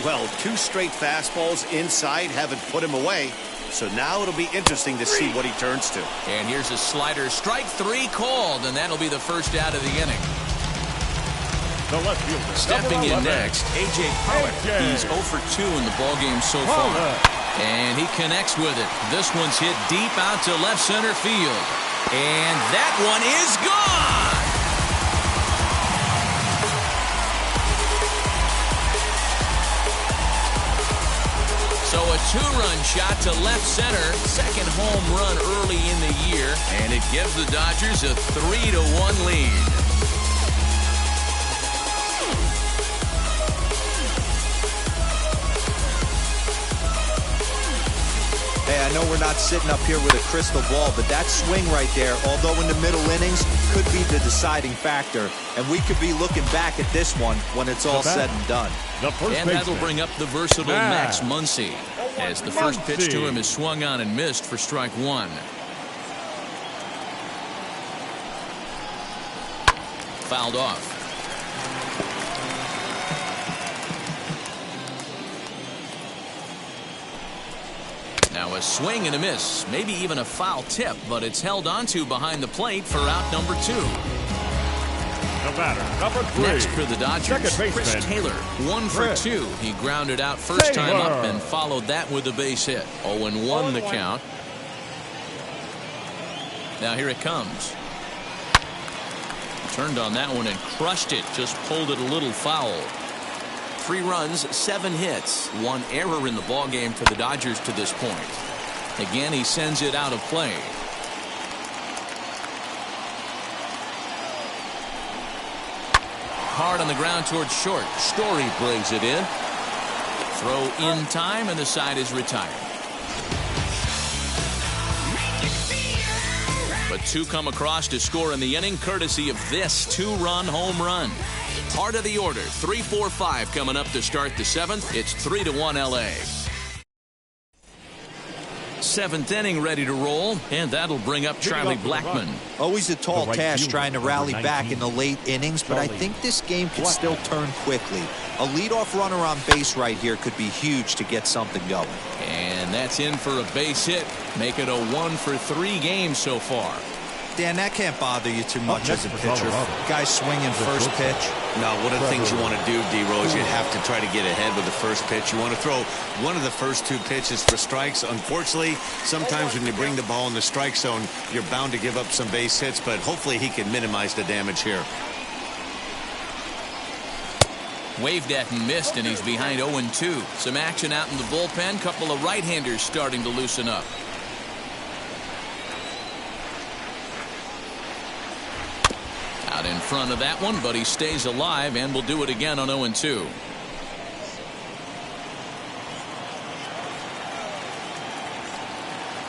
Well, 2 straight fastballs inside haven't put him away. So now it'll be interesting to see what he turns to. And here's a slider. Strike 3 called, and that'll be the first out of the inning. The left fielder. Stepping in next, A.J. Pollock. He's 0 for 2 in the ballgame so far. And he connects with it. This one's hit deep out to left center field. And that one is gone! So a 2-run shot to left center. Second home run early in the year. And it gives the Dodgers a 3-1 lead. Hey, I know we're not sitting up here with a crystal ball, but that swing right there, although in the middle innings, could be the deciding factor. And we could be looking back at this one when it's all said and done. And that'll bring up the versatile Max Muncy, as the first pitch to him is swung on and missed for strike 1. Fouled off. Now a swing and a miss, maybe even a foul tip, but it's held onto behind the plate for out number 2. The batter, number 3. Next for the Dodgers, Chris Taylor, 1 for 2. He grounded out first time up and followed that with a base hit. 0-1 the count. Now here it comes. Turned on that one and crushed it, just pulled it a little foul. 3 runs, 7 hits, 1 error in the ballgame for the Dodgers to this point. Again, he sends it out of play. Hard on the ground towards short. Story brings it in. Throw in time, and the side is retired. But 2 come across to score in the inning, courtesy of this 2-run home run. Part of the order, 3-4-5 coming up to start the 7th. It's 3-1 LA. 7th inning ready to roll, and that'll bring up Charlie Blackmon. Always a tall task trying to rally back in the late innings, but I think this game could still turn quickly. A leadoff runner on base right here could be huge to get something going. And that's in for a base hit. Make it a 1 for 3 games so far. Dan, that can't bother you too much as a pitcher. Guys swinging first pitch. No, one of the things you want to do, D-Rose, you have to try to get ahead with the first pitch. You want to throw one of the first 2 pitches for strikes. Unfortunately, sometimes when you bring the ball in the strike zone, you're bound to give up some base hits, but hopefully he can minimize the damage here. Waved at and missed, and he's behind 0-2. Some action out in the bullpen. Couple of right-handers starting to loosen up. Out in front of that one, but he stays alive and will do it again on 0-2.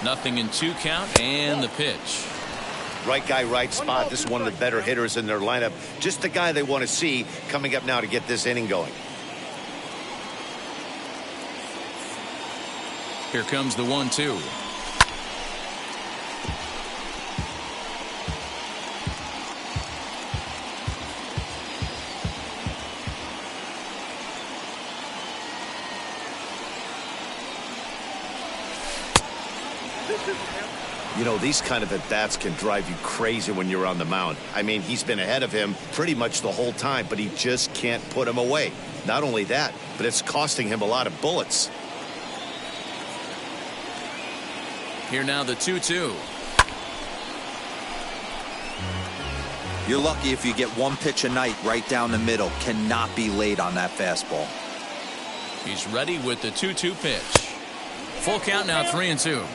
Nothing in 2 count, and the pitch. Right guy, right spot. This is one of the better hitters in their lineup. Just the guy they want to see coming up now to get this inning going. Here comes the 1-2. You know, these kind of at-bats can drive you crazy when you're on the mound. I mean, he's been ahead of him pretty much the whole time, but he just can't put him away. Not only that, but it's costing him a lot of bullets. Here now the 2-2. You're lucky if you get one pitch a night right down the middle. Cannot be late on that fastball. He's ready with the 2-2 pitch. Full count now, 3-2.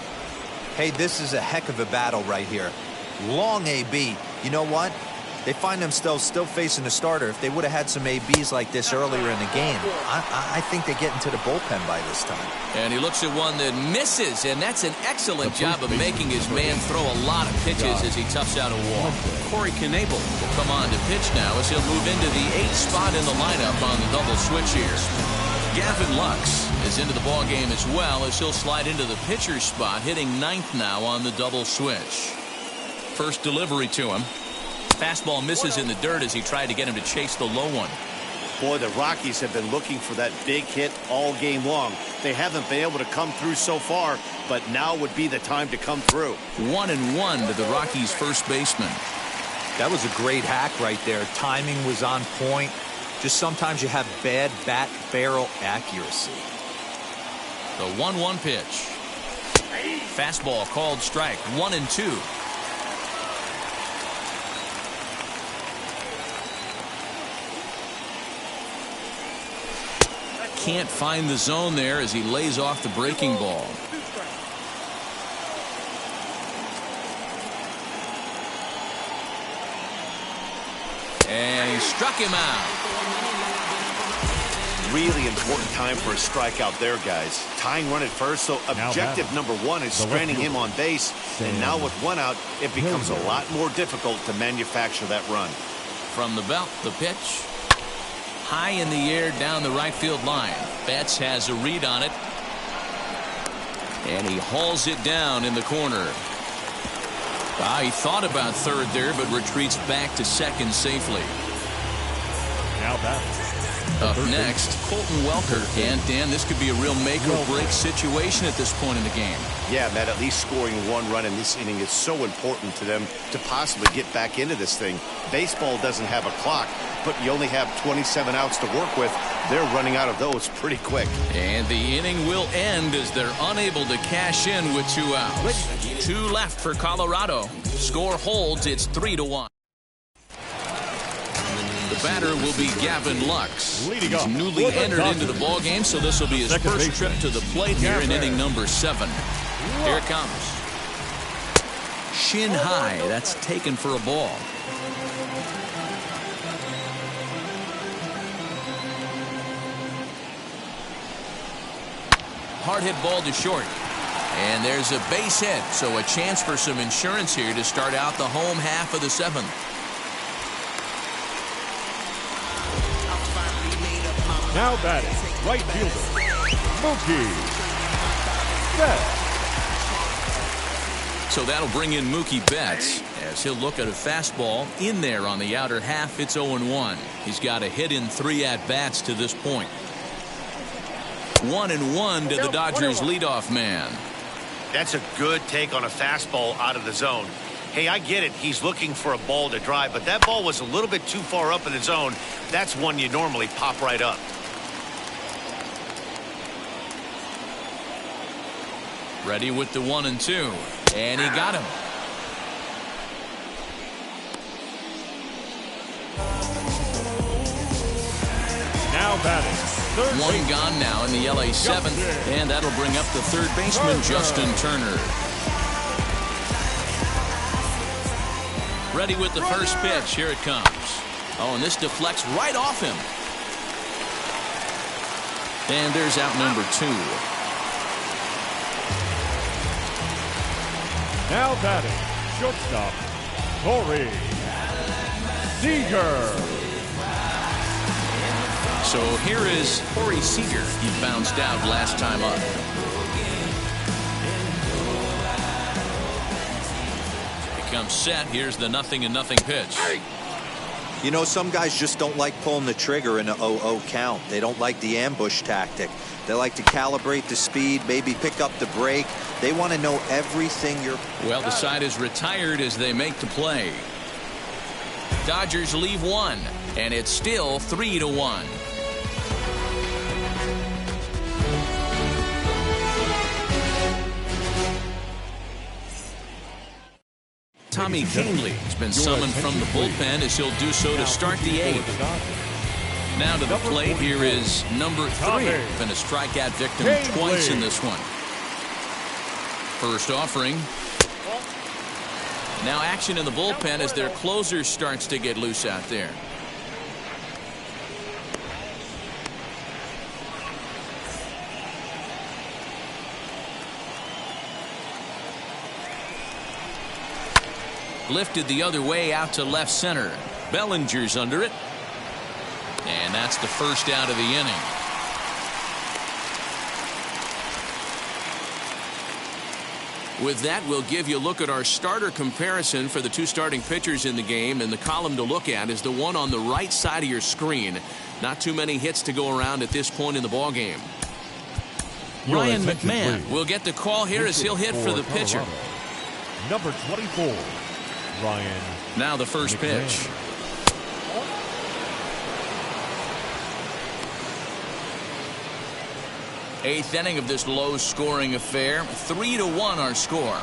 Hey, this is a heck of a battle right here. Long AB. You know what? They find themselves still facing the starter. If they would have had some ABs like this earlier in the game, I think they get into the bullpen by this time. And he looks at one that misses, and that's an excellent job of making his man throw a lot of pitches as he toughs out a wall. Corey Knebel will come on to pitch now as he'll move into the 8th spot in the lineup on the double switch here. Gavin Lux is into the ball game as well as he'll slide into the pitcher's spot, hitting 9th now on the double switch. First delivery to him. Fastball misses in the dirt as he tried to get him to chase the low one. Boy, the Rockies have been looking for that big hit all game long. They haven't been able to come through so far, but now would be the time to come through. 1-1 to the Rockies' first baseman. That was a great hack right there. Timing was on point. Just sometimes you have bad bat barrel accuracy. The 1-1 pitch. Fastball called strike. 1-2. Can't find the zone there as he lays off the breaking ball. And he struck him out. Really important time for a strikeout there, guys. Tying run at first, so objective number 1 is stranding him on base. And now with 1 out, it becomes a lot more difficult to manufacture that run. From the belt, the pitch. High in the air down the right field line. Betts has a read on it. And he hauls it down in the corner. He thought about third there, but retreats back to second safely. Now back. Up next, Colton Welker. And Dan, this could be a real make or break situation at this point in the game. Yeah, Matt, at least scoring 1 run in this inning is so important to them to possibly get back into this thing. Baseball doesn't have a clock, but you only have 27 outs to work with. They're running out of those pretty quick. And the inning will end as they're unable to cash in with 2 outs. 2 left for Colorado. Score holds. It's 3-1. The batter will be Gavin Lux. He's newly entered into the ball game, so this will be his first trip to the plate here in inning number 7. Here it comes. Shin high. That's taken for a ball. Hard hit ball to short. And there's a base hit, so a chance for some insurance here to start out the home half of the 7th. Now batting, right fielder, Mookie Betts. So that'll bring in Mookie Betts as he'll look at a fastball in there on the outer half. It's 0-1. He's got a hit in 3 at-bats to this point. 1-1 to the Dodgers leadoff man. That's a good take on a fastball out of the zone. Hey, I get it. He's looking for a ball to drive, but that ball was a little bit too far up in the zone. That's one you normally pop right up. Ready with the 1-2. And he got him. Now batting, third One base. gone now in the LA 7th. And that'll bring up the third baseman, Justin Turner. Ready with the first pitch. Here it comes. Oh, and this deflects right off him. And there's out number 2. Now batting, shortstop, Corey Seager. So here is Corey Seager. He bounced out last time up. He comes set. Here's the 0-0 pitch. You know, some guys just don't like pulling the trigger in an 0-0 count. They don't like the ambush tactic. They like to calibrate the speed, maybe pick up the break. They want to know everything you're... Well, the side is retired as they make the play. Dodgers leave one, and it's still 3-1. Tommy Kahnle has been summoned from the bullpen as he'll do so to start the eighth. Now to the plate, here is number 3. Been a strikeout victim twice in this one. First offering. Now action in the bullpen as their closer starts to get loose out there. Lifted the other way out to left center. Bellinger's under it. And that's the first out of the inning. With that, we'll give you a look at our starter comparison for the 2 starting pitchers in the game. And the column to look at is the one on the right side of your screen. Not too many hits to go around at this point in the ballgame. Ryan McMahon will get the call here as he'll hit for the pitcher. Number 24, Ryan. Now the first pitch. Eighth inning of this low-scoring affair. 3-1 our score.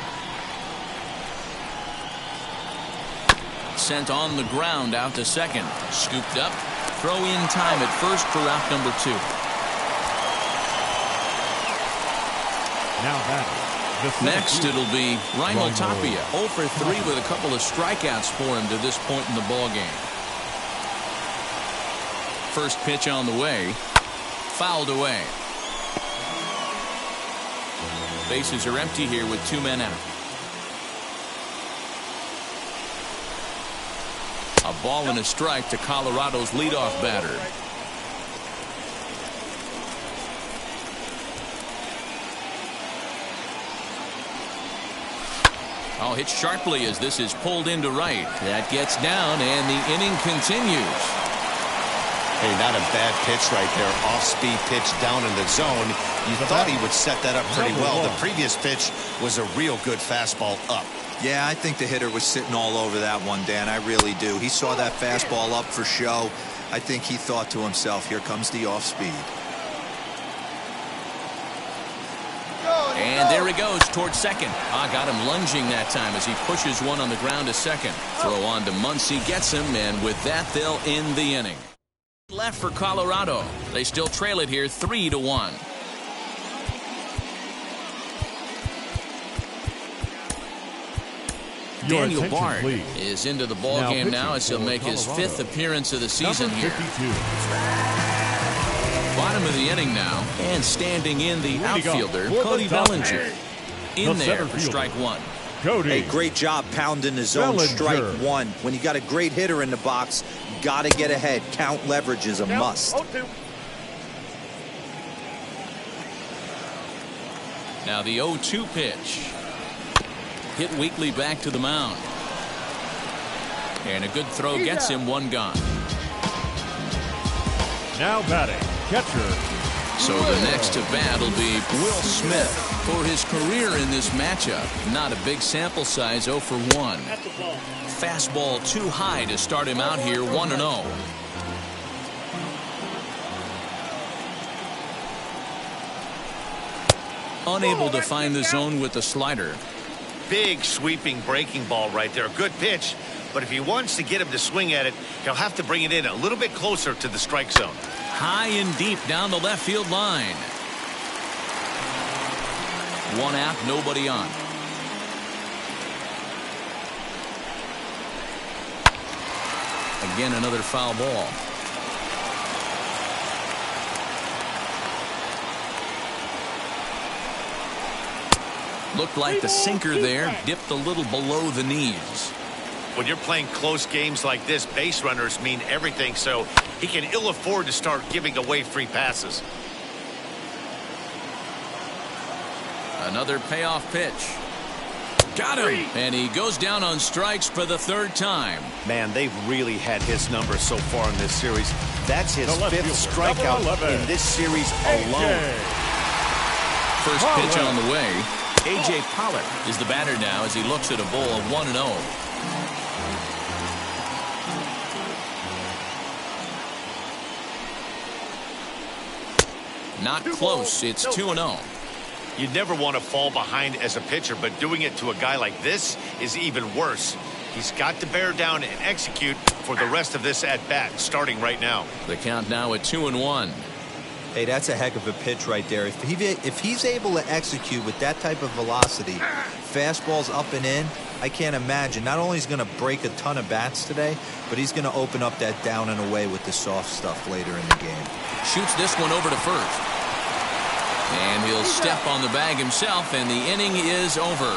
Sent on the ground out to second. Scooped up. Throw in time at first for out number 2. Now batting. Next it'll be Raimel Tapia. 0 for 3 with a couple of strikeouts for him to this point in the ballgame. First pitch on the way. Fouled away. Bases are empty here with 2 men out. A ball and a strike to Colorado's leadoff batter. Oh, hit sharply as this is pulled into right. That gets down and the inning continues. Hey, not a bad pitch right there. Off-speed pitch down in the zone. You thought he would set that up pretty well. The previous pitch was a real good fastball up. Yeah, I think the hitter was sitting all over that one, Dan. I really do. He saw that fastball up for show. I think he thought to himself, here comes the off-speed. And there he goes towards second. Got him lunging that time as he pushes one on the ground to second. Throw on to Muncy, gets him, and with that, they'll end the inning. Left for Colorado. They still trail it here 3-1. Daniel Bard is into the ball game now as he'll make his 5th appearance of the season here. Bottom of the inning now, and standing in the outfielder, Cody Bellinger. In there for strike 1. Hey, great job pounding the zone. Strike 1. When you got a great hitter in the box, got to get ahead. Count leverage is a must. Now the 0-2 pitch. Hit weakly back to the mound. And a good throw gets him 1 gone. Now batting, catcher. So the next to bat will be Will Smith. For his career in this matchup, not a big sample size, 0 for 1. Fastball too high to start him out here, 1-0. Unable to find the zone with the slider. Big sweeping breaking ball right there. Good pitch. But if he wants to get him to swing at it, he'll have to bring it in a little bit closer to the strike zone. High and deep down the left field line. 1 out, nobody on. Again, another foul ball. Looked like the sinker there dipped a little below the knees. When you're playing close games like this, base runners mean everything, so he can ill afford to start giving away free passes. Another payoff pitch. Got him. And he goes down on strikes for the third time. Man, they've really had his number so far in this series. That's his fifth strikeout in this series alone. First pitch on the way. A.J. Pollard is the batter now as he looks at a bowl of 1-0. Not close. It's 2-0. You never want to fall behind as a pitcher, but doing it to a guy like this is even worse. He's got to bear down and execute for the rest of this at-bat, starting right now. The count now at 2-1. Hey, that's a heck of a pitch right there. If he's able to execute with that type of velocity, fastballs up and in, I can't imagine. Not only is he going to break a ton of bats today, but he's going to open up that down and away with the soft stuff later in the game. Shoots this one over to first. And he'll step on the bag himself, and the inning is over.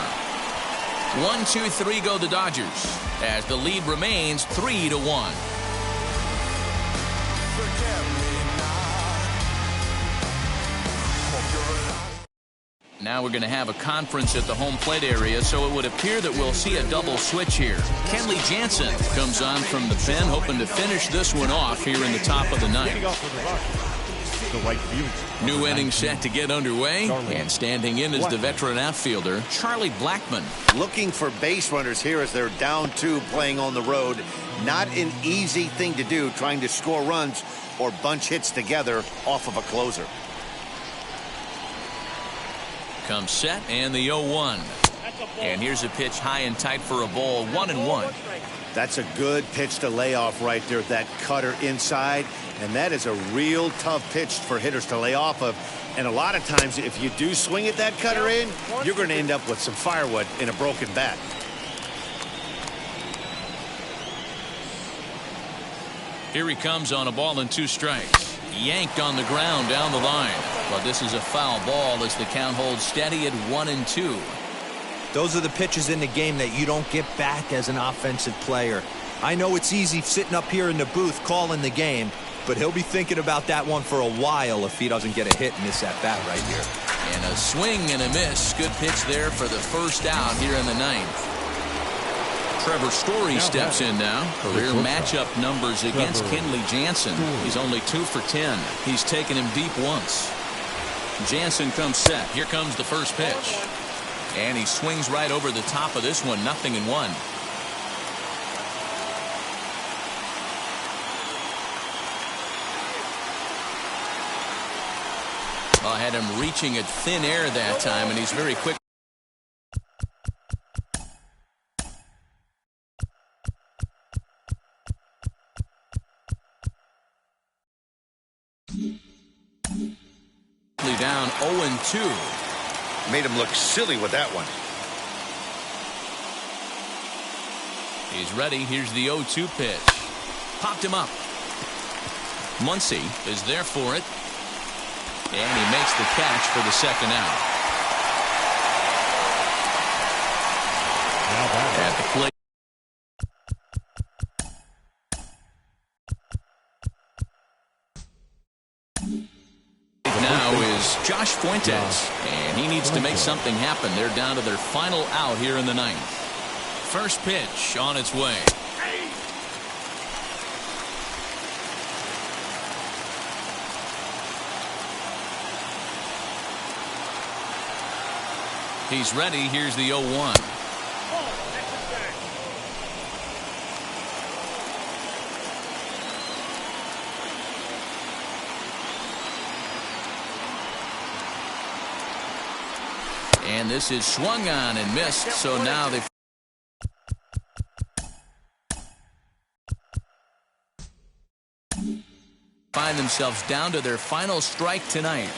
1-2-3 go the Dodgers, as the lead remains 3-1. Now we're going to have a conference at the home plate area, so it would appear that we'll see a double switch here. Kenley Jansen comes on from the pen, hoping to finish this one off here in the top of the ninth. New inning set to get underway, and standing in is the veteran outfielder, Charlie Blackmon. Looking for base runners here as they're down 2 playing on the road. Not an easy thing to do, trying to score runs or bunch hits together off of a closer. Comes set and the 0-1. And here's a pitch high and tight for a ball, 1-1. That's a good pitch to lay off right there, that cutter inside. And that is a real tough pitch for hitters to lay off of. And a lot of times, if you do swing at that cutter in, you're going to end up with some firewood in a broken bat. Here he comes on a ball and 2 strikes. Yanked on the ground down the line. But this is a foul ball as the count holds steady at 1-2. Those are the pitches in the game that you don't get back as an offensive player. I know it's easy sitting up here in the booth calling the game, but he'll be thinking about that one for a while if he doesn't get a hit in this at-bat right here. And a swing and a miss. Good pitch there for the first out here in the ninth. Trevor Story steps in now. Career matchup numbers against Kenley Jansen. He's only 2 for 10. He's taken him deep once. Jansen comes set. Here comes the first pitch. And he swings right over the top of this one. 0-1. I had him reaching at thin air that time, and he's very quick. Down 0-2. Made him look silly with that one. He's ready. Here's the 0-2 pitch. Popped him up. Muncy is there for it. And he makes the catch for the second out. At the plate. Now is Josh Fuentes, and he needs to make something happen. They're down to their final out here in the ninth. First pitch on its way. He's ready. Here's the 0-1. And this is swung on and missed, so now they find themselves down to their final strike tonight.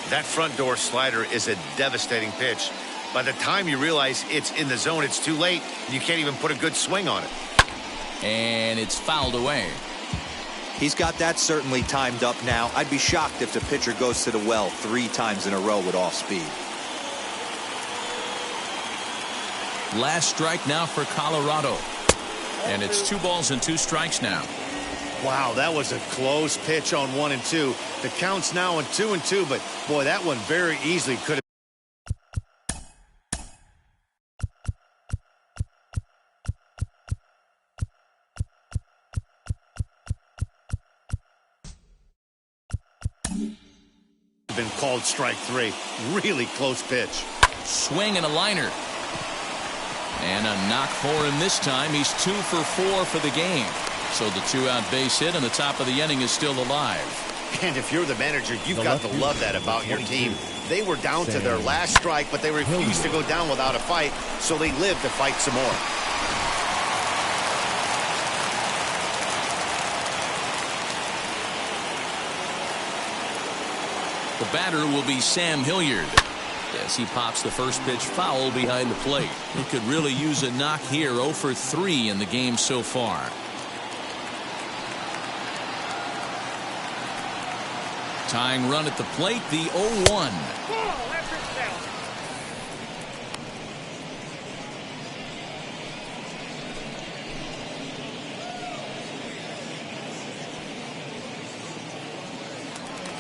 That front door slider is a devastating pitch. By the time you realize it's in the zone, it's too late. You can't even put a good swing on it. And it's fouled away. He's got that certainly timed up now. I'd be shocked if the pitcher goes to the well 3 times in a row with off speed. Last strike now for Colorado. And it's 2 balls and 2 strikes now. Wow, that was a close pitch on 1 and 2. The count's now on 2 and 2, but boy, that one very easily could have. been called strike three. Really close pitch. Swing and a liner. And a knock for him this time. He's 2 for 4 for the game. So the 2-out base hit and the top of the inning is still alive. And if you're the manager, you've got to love that about your team. They were down to their last strike, but they refused to go down without a fight, so they lived to fight some more. The batter will be Sam Hilliard as he pops the first pitch foul behind the plate. He could really use a knock here. 0 for 3 in the game so far. Tying run at the plate, the 0-1.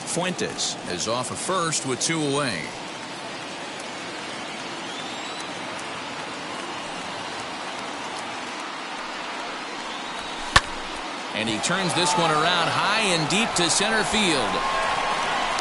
Fuentes is off of first with 2 away. And he turns this one around high and deep to center field.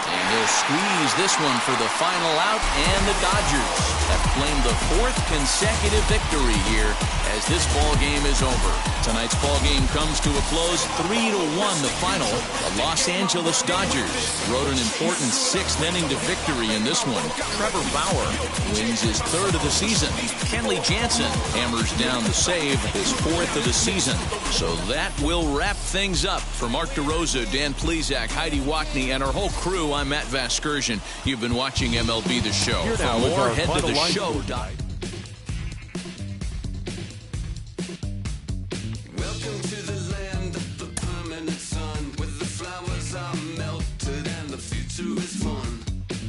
And he'll squeeze this one for the final out, and the Dodgers have claimed the 4th consecutive victory here as this ball game is over. Tonight's ball game comes to a close, 3-1 the final. The Los Angeles Dodgers rode an important 6th inning to victory in this one. Trevor Bauer wins his 3rd of the season. Kenley Jansen hammers down the save, his 4th of the season. So that will wrap things up. For Mark DeRosa, Dan Plesac, Heidi Wackney, and our whole crew, I'm Matt Vasgersian. You've been watching MLB The Show. Here For now is more, our head to final the line show. score tonight. Welcome to the land of the permanent sun, where the flowers are melted and the future is fun.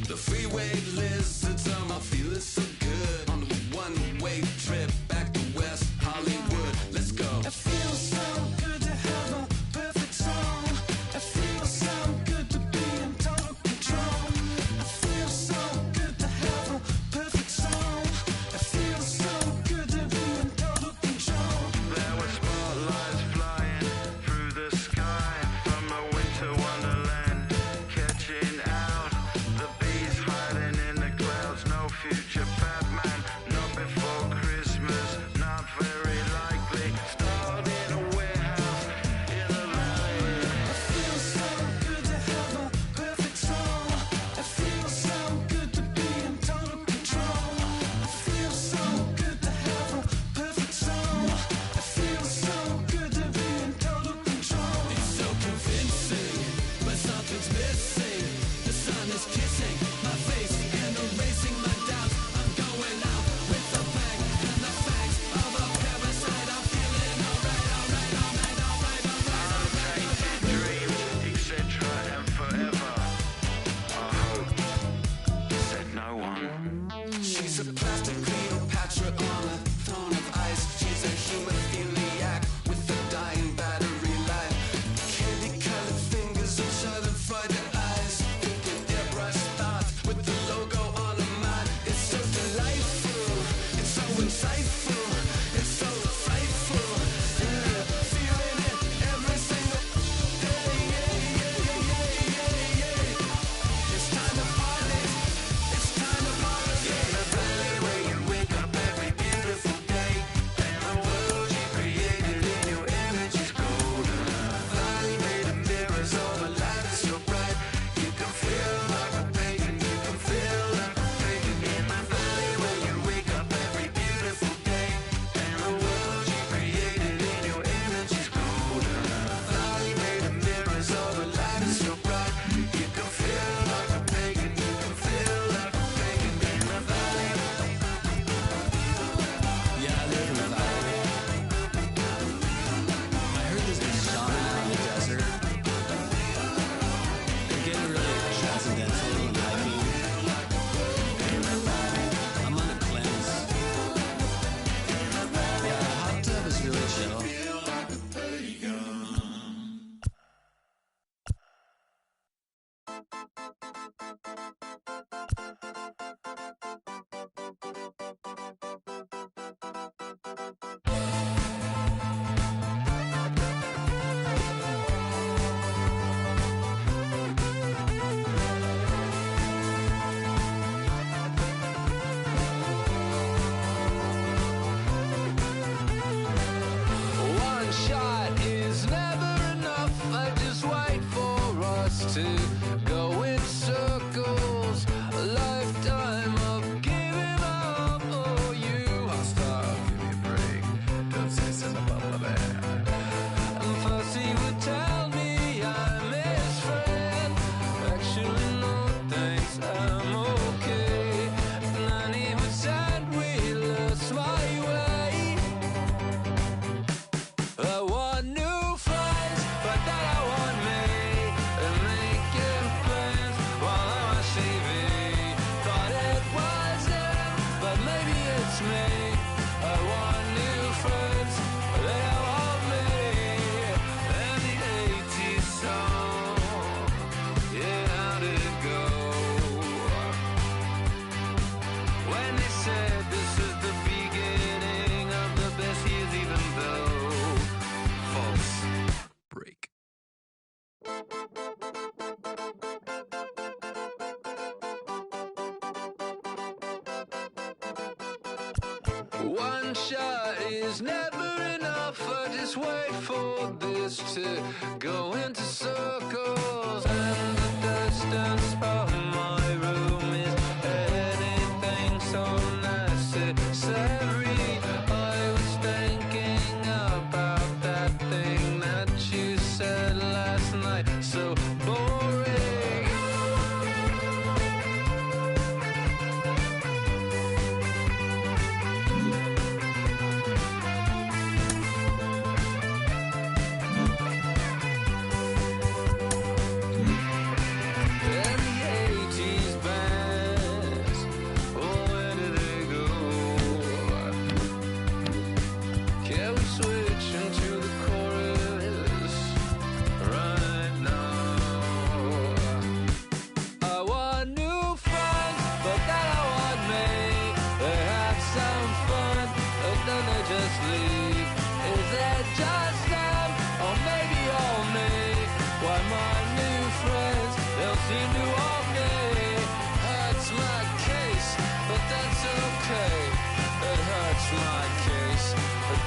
The freeway lizards are my feeling so good on the one-way trip back to West Hollywood. Let's go. It feels so good to have a perfect song. It feels so good to be in total control. It feels so good to have a perfect song. shot is never enough. I just wait for this to go into circles. And the distance from my room is anything so necessary. I was thinking about that thing that you said last night. So boring.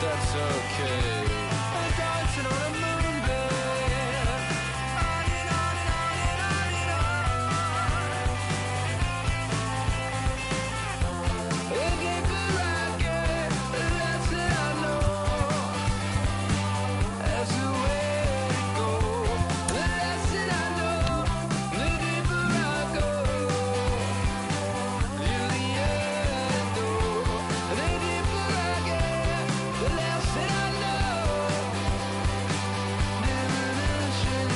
That's okay. I'm dancing on a moonbeam. On and on and on and on and on. A deeper racket, that's it I know. That's the way it goes. That's it I know. The deeper I go, till the end though. The deeper I get, the less that I know. Diminishing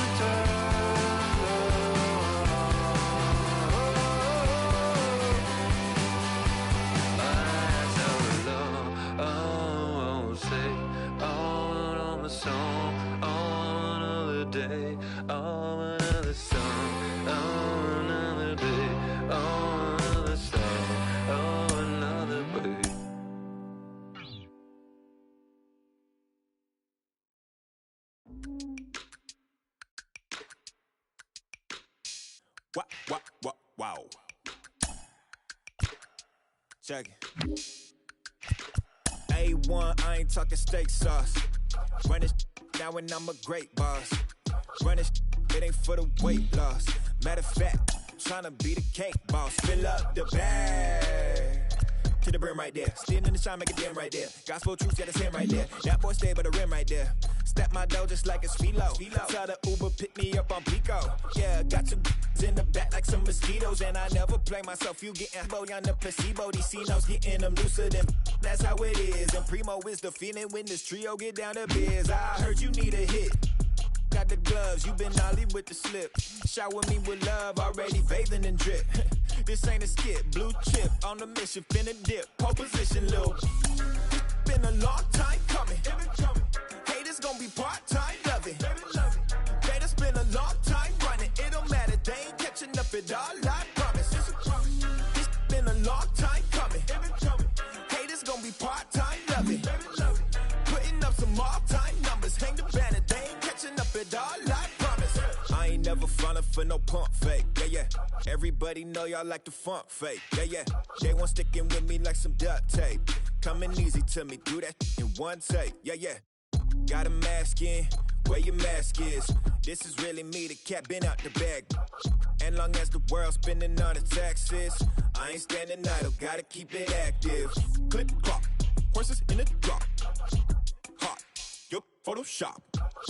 day, oh, another song, oh, another day, oh, another song, oh, another day. Wow. Check it. A1, I ain't talking steak sauce. Run this now and I'm a great boss. Run this, it ain't for the weight loss. Matter of fact, tryna be the cake boss. Fill up the bag to the brim right there. Standing in the shine, make a dim right there. Gospel truth, yeah, that's him right there. That boy stay by the rim right there. Step my dough just like it's philo. Tell the Uber pick me up on Pico. Yeah, got two in the back like some mosquitoes. And I never play myself, you getting boy on the placebo. These C-notes getting them looser than that's how it is. And Primo is the feeling when this trio get down to biz. I heard you need a hit. Got the gloves, you been ollie with the slip. Shower me with love, already bathing in drip. This ain't a skip, blue chip on the mission, finna dip. Pole position, lil'. Been a long time coming. Haters gon' be part-time, love it. They done spend a long time running. It don't matter, they ain't catching up at all, I promise. It's been a long time coming. Haters gon' be part-time, love it. Putting up some all-time numbers. Hang the banner, they ain't catching up at all, I promise. I ain't never frontin' for no pump fake, yeah. Everybody know y'all like the funk fake, yeah. They want sticking with me like some duct tape. Coming easy to me, do that in one take, yeah. Got a mask in, where your mask is. This is really me, the cat been out the bag. And long as the world's spending on the taxes, I ain't standing idle, gotta keep it active. Click clock, horses in the drop. Hot, yup, Photoshop.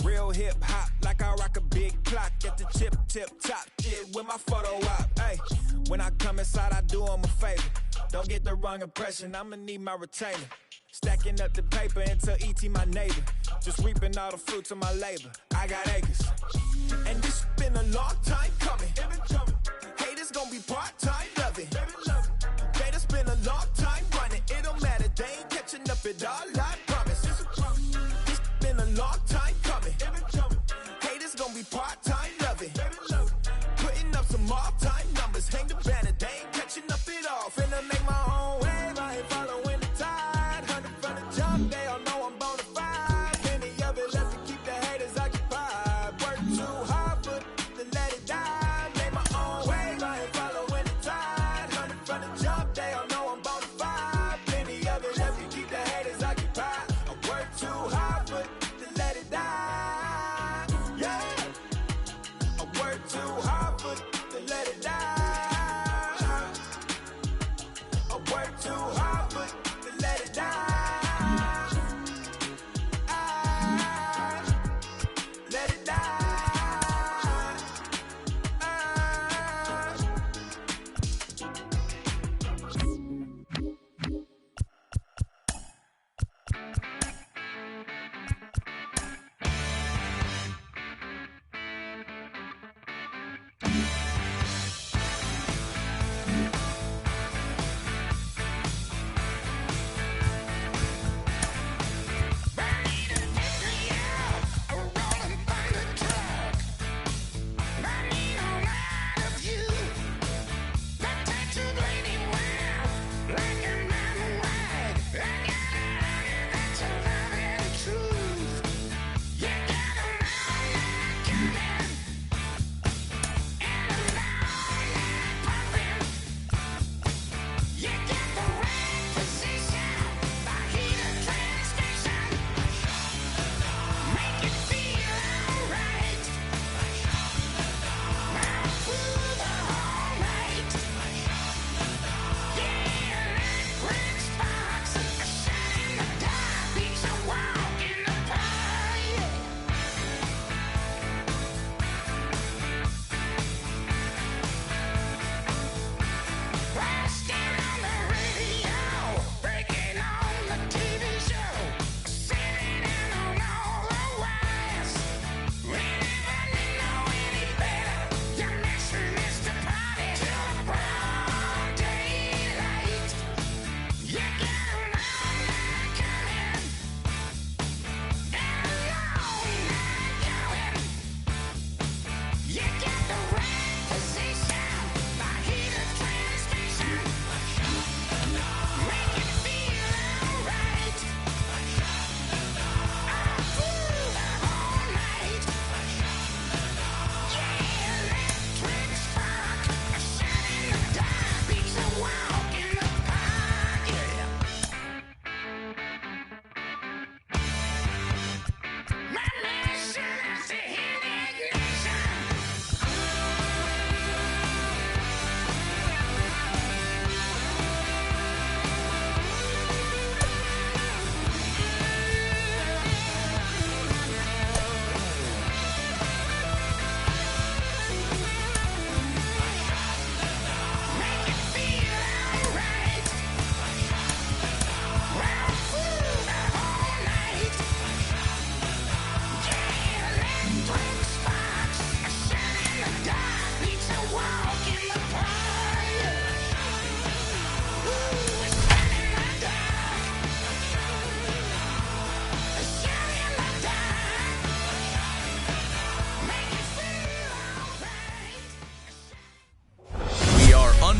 Real hip hop, like I rock a big clock at the tip top. Shit with my photo op. Hey, when I come inside, I do 'em a favor. Don't get the wrong impression, I'ma need my retainer. Stacking up the paper until E.T. my neighbor. Just reaping all the fruits of my labor. I got acres. And this been a long time coming. Haters gon' be part-time, love it. They done spend a long time running. It don't matter, they ain't catching up at all, I promise. This been a long time coming. Haters gon' be part-time, love it. Putting up some all-time numbers. Hang the banner, they ain't catching up at all. Finna make my own wave, I ain't following the tide. 100 from the jump, they all know I'm bonafide. Plenty of it left to keep the haters occupied. Work too hard, but to let it die. Make my own wave, I ain't following the tide. 100 from the jump, they all know I'm bonafide. Plenty of it left to keep the haters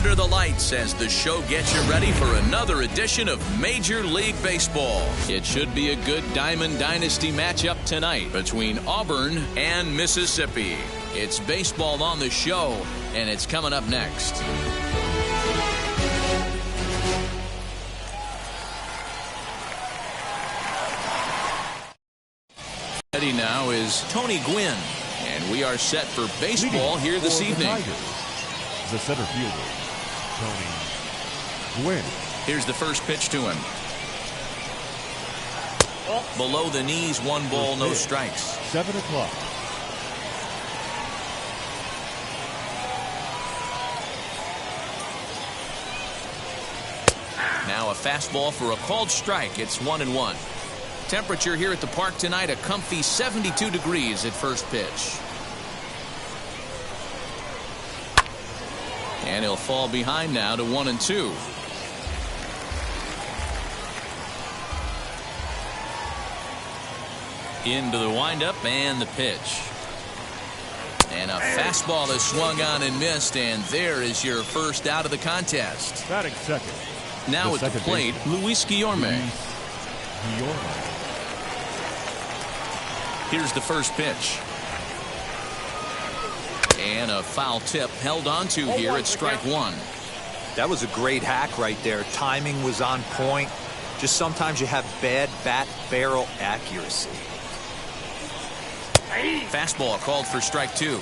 Under the Lights as the show gets you ready for another edition of Major League Baseball. It should be a good Diamond Dynasty matchup tonight between Auburn and Mississippi. It's baseball on the show, and it's coming up next. Ready now is Tony Gwynn, and we are set for baseball here this evening. The center fielder, Tony Gwynn. Here's the first pitch to him. Below the knees, 1 ball, no strikes. 7 o'clock. Now a fastball for a called strike. It's 1-1. Temperature here at the park tonight, a comfy 72 degrees at first pitch. And he'll fall behind now to 1-2. Into the windup and the pitch. And a fastball is swung on and missed, and there is your first out of the contest. Batting second. Now at the plate, Luis Guillorme. Here's the first pitch. And a foul tip held onto here at strike 1. That was a great hack right there. Timing was on point. Just sometimes you have bad bat barrel accuracy. Fastball called for strike 2.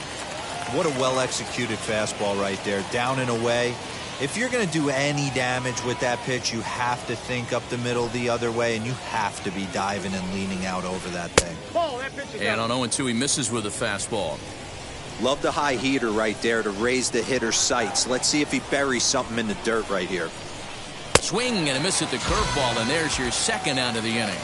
What a well-executed fastball right there. Down and away. If you're going to do any damage with that pitch, you have to think up the middle the other way, and you have to be diving and leaning out over that thing. And on 0-2, he misses with a fastball. Love the high heater right there to raise the hitter's sights. Let's see if he buries something in the dirt right here. Swing and a miss at the curveball, and there's your second out of the inning.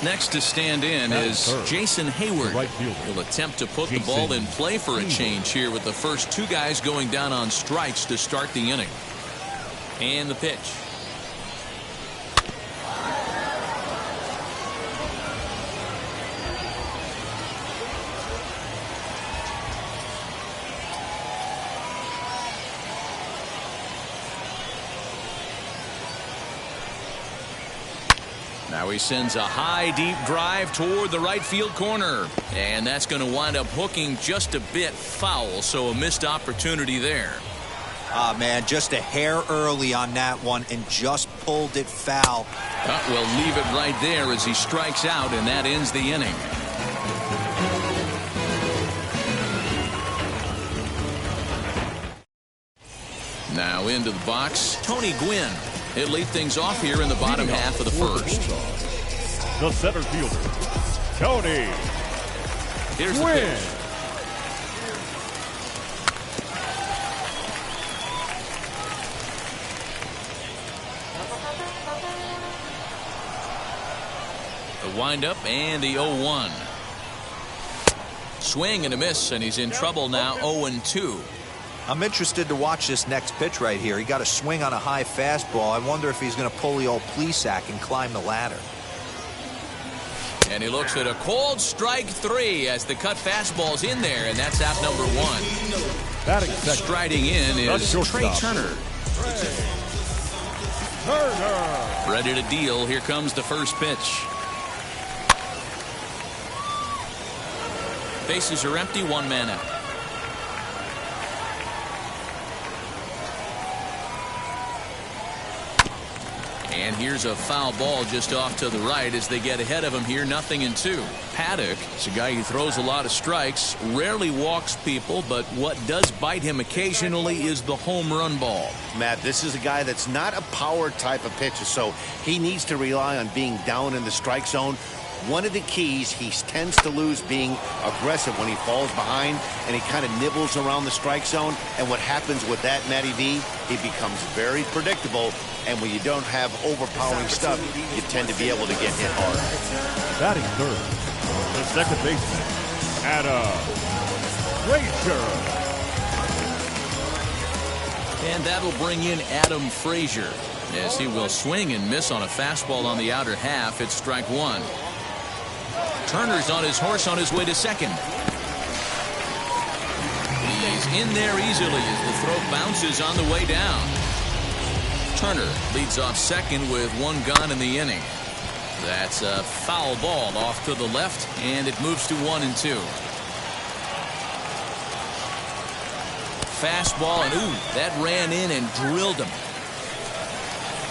Next to stand in is Jason Hayward. He'll attempt to put the ball in play for a change here with the first 2 guys going down on strikes to start the inning. And the pitch. Now he sends a high, deep drive toward the right field corner. And that's going to wind up hooking just a bit foul, so a missed opportunity there. Ah, man, just a hair early on that one and just pulled it foul. We'll leave it right there as he strikes out, and that ends the inning. Now into the box, Tony Gwynn. He'll lead things off here in the bottom half of the first. The center fielder, Tony Here's the pitch. The windup and the 0-1. Swing and a miss, and he's in trouble now. 0-2. I'm interested to watch this next pitch right here. He got a swing on a high fastball. I wonder if he's going to pull the old Plesac and climb the ladder. And he looks at a cold strike 3 as the cut fastball's in there, and that's out number 1. Batting second. Striding in is Trey Turner. Ready to deal. Here comes the first pitch. Bases are empty, 1 man out. And here's a foul ball just off to the right as they get ahead of him here. 0-2. Paddock is a guy who throws a lot of strikes, rarely walks people, but what does bite him occasionally is the home run ball. Matt, this is a guy that's not a power type of pitcher, so he needs to rely on being down in the strike zone. One of the keys, he tends to lose being aggressive when he falls behind, and he kind of nibbles around the strike zone. And what happens with that, Matty V, he becomes very predictable, and when you don't have overpowering stuff, you tend to be able to get hit hard. Batting third, the second baseman, Adam Frazier. And that'll bring in Adam Frazier as he will swing and miss on a fastball on the outer half. It's strike 1. Turner's on his horse on his way to second. He's in there easily as the throw bounces on the way down. Turner leads off second with one gone in the inning. That's a foul ball off to the left, and it moves to 1-2. Fastball, and ooh, that ran in and drilled him.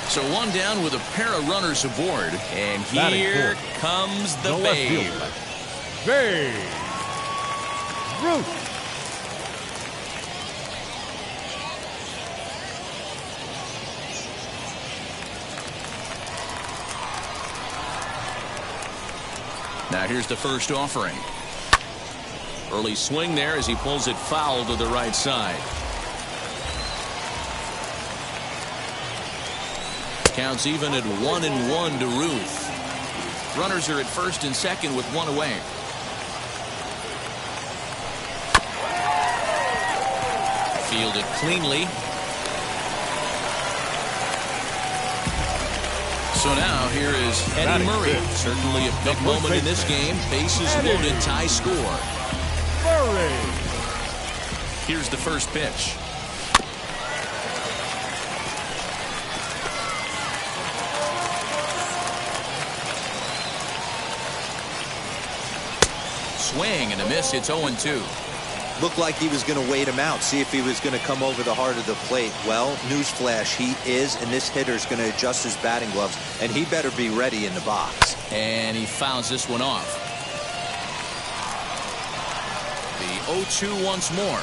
So one down with a pair of runners aboard, and here comes the Babe. Babe Ruth. Now here's the first offering. Early swing there as he pulls it foul to the right side. Counts even at 1-1 to Ruth. Runners are at first and second with one away. Fielded cleanly. So now here is Eddie Murray. Certainly a big moment in this game. Bases loaded, tie score. Murray. Here's the first pitch. Swing and a miss. It's 0-2. Looked like he was going to wait him out, see if he was going to come over the heart of the plate. Well, newsflash, he is, and this hitter's going to adjust his batting gloves, and he better be ready in the box. And he fouls this one off. The 0-2 once more.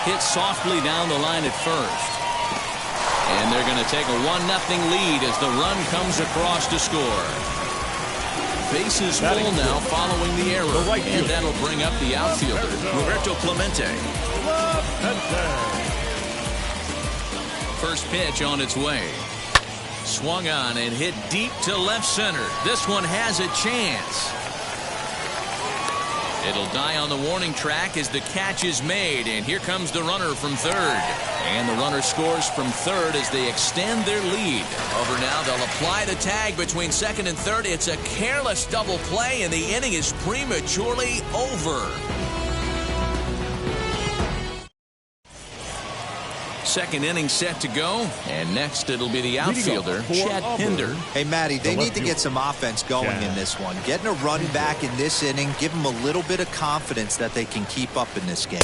Hit softly down the line at first. And they're going to take a 1-0 lead as the run comes across to score. Bases full now following the error, and that'll bring up the outfielder, Roberto Clemente. First pitch on its way. Swung on and hit deep to left center. This one has a chance. It'll die on the warning track as the catch is made, and here comes the runner from third. And the runner scores from third as they extend their lead. Over now, they'll apply the tag between second and third. It's a careless double play, and the inning is prematurely over. Second inning set to go, and next it'll be the outfielder, Chad Pinder. Hey, Matty, they need to get some offense going in this one. Getting a run back in this inning, give them a little bit of confidence that they can keep up in this game.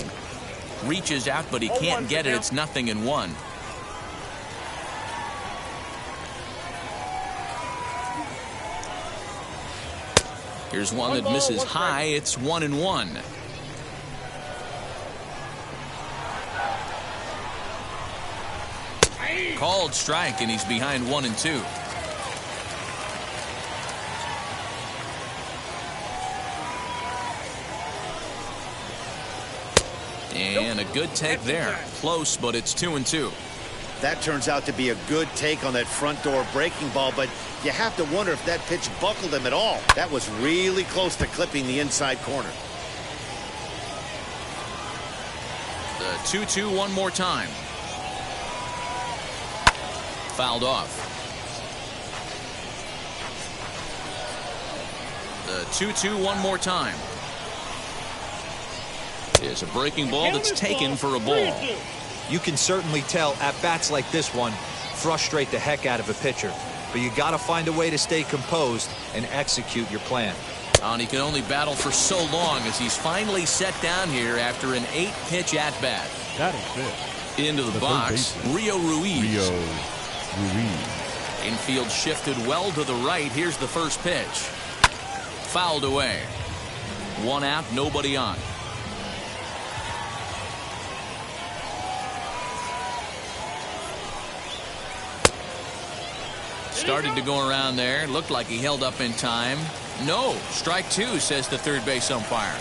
Reaches out, but he can't get it. It's 0-1. Here's one that misses high. It's 1-1. Called strike, and he's behind 1-2. And a good take there. Close, but it's 2-2. That turns out to be a good take on that front door breaking ball, but you have to wonder if that pitch buckled him at all. That was really close to clipping the inside corner. The 2-2 one more time. Fouled off. The 2-2 one more time. Is a breaking ball that's taken for a ball. You can certainly tell at bats like this one frustrate the heck out of a pitcher, but you got to find a way to stay composed and execute your plan. And he can only battle for so long as he's finally set down here after an 8-pitch at-bat. Into the box, Rio Ruiz. Infield shifted well to the right. Here's the first pitch. Fouled away. One out, nobody on. Started to go around there. Looked like he held up in time. No, strike two, says the third base umpire.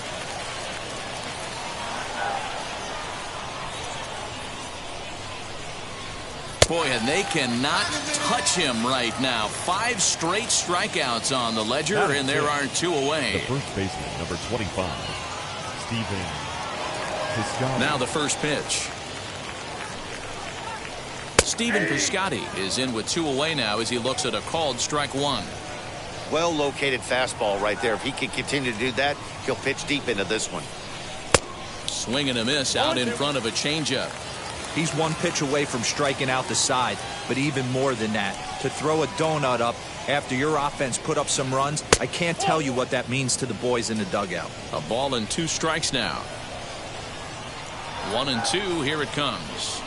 Boy, and they cannot touch him right now. 5 straight strikeouts on the ledger, and there are 2 away. The first baseman, number 25, Stephen Piscotty. Now the first pitch. Stephen Piscotty is in with 2 away now as he looks at a called strike 1. Well-located fastball right there. If he can continue to do that, he'll pitch deep into this one. Swing and a miss out in front of a changeup. He's one pitch away from striking out the side, but even more than that, to throw a donut up after your offense put up some runs, I can't tell you what that means to the boys in the dugout. A ball and 2 strikes now. 1-2, here it comes.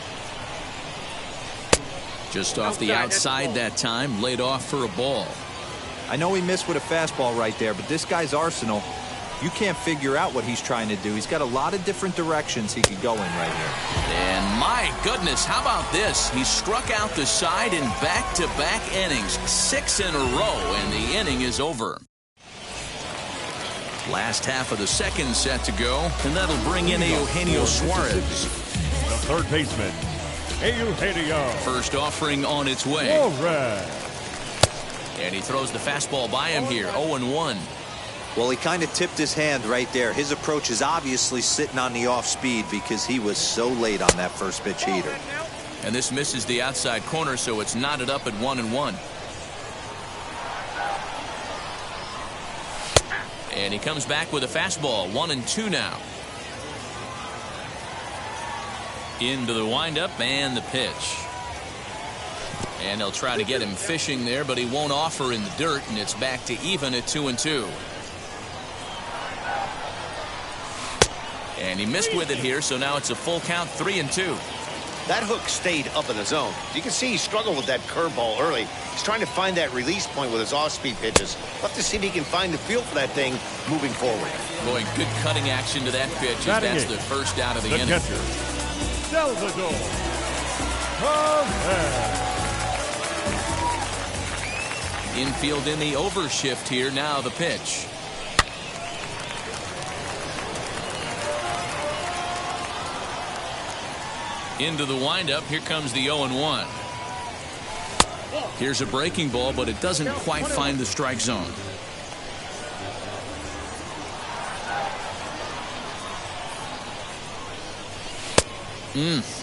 Just off the outside that time, laid off for a ball. I know he missed with a fastball right there, but this guy's arsenal, you can't figure out what he's trying to do. He's got a lot of different directions he could go in right here. And my goodness, how about this? He struck out the side in back-to-back innings, 6 in a row, and the inning is over. Last half of the second set to go, and that'll bring in Eugenio Suarez. The third baseman, Eugenio. First offering on its way. Suarez. And he throws the fastball by him here, 0-1. Well, he kind of tipped his hand right there. His approach is obviously sitting on the off speed because he was so late on that first pitch heater. And this misses the outside corner, so it's knotted up at 1-1. And he comes back with a fastball, 1-2 now. Into the windup and the pitch. And they'll try to get him fishing there, but he won't offer in the dirt, and it's back to even at 2-2. And he missed with it here, so now it's a full count, 3-2. That hook stayed up in the zone. You can see he struggled with that curveball early. He's trying to find that release point with his off-speed pitches. We'll have to see if he can find the feel for that thing moving forward. Boy, good cutting action to that pitch. That's the first out of the inning. Catcher, Salvador Perez. Infield in the overshift here. Now the pitch. Into the windup. Here comes the 0-1. Here's a breaking ball, but it doesn't quite find the strike zone.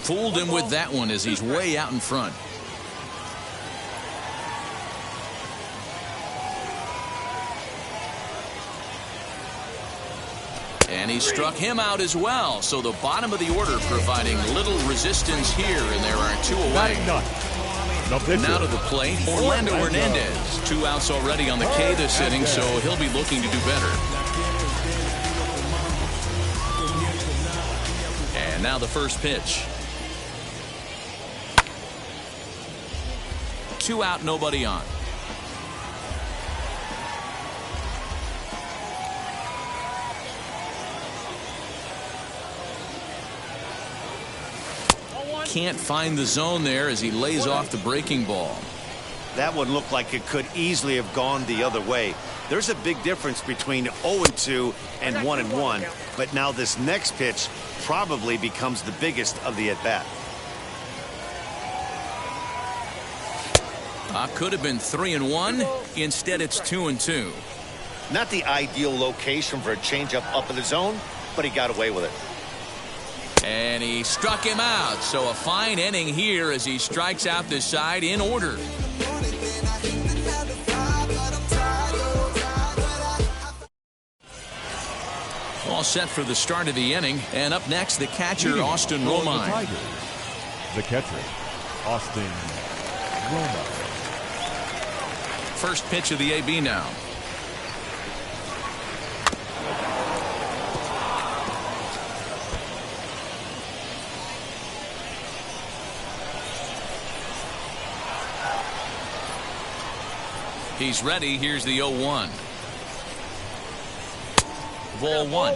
Fooled him with that one as he's way out in front. And he struck him out as well. So the bottom of the order providing little resistance here, and there are 2 away. Now to the plate, Orlando Hernandez. 2 outs already on the K this inning, so he'll be looking to do better. And now the first pitch. 2 out, nobody on. Can't find the zone there as he lays off the breaking ball. That one looked like it could easily have gone the other way. There's a big difference between 0-2 and 1-1, but now this next pitch probably becomes the biggest of the at-bat. Could have been 3-1. Instead, it's 2-2. Not the ideal location for a changeup up in the zone, but he got away with it. And he struck him out. So a fine inning here as he strikes out this side in order. All set for the start of the inning. And up next, the catcher, Austin Romine. The catcher, Austin Romine. First pitch of the AB now. He's ready. Here's the 0-1. Ball 1.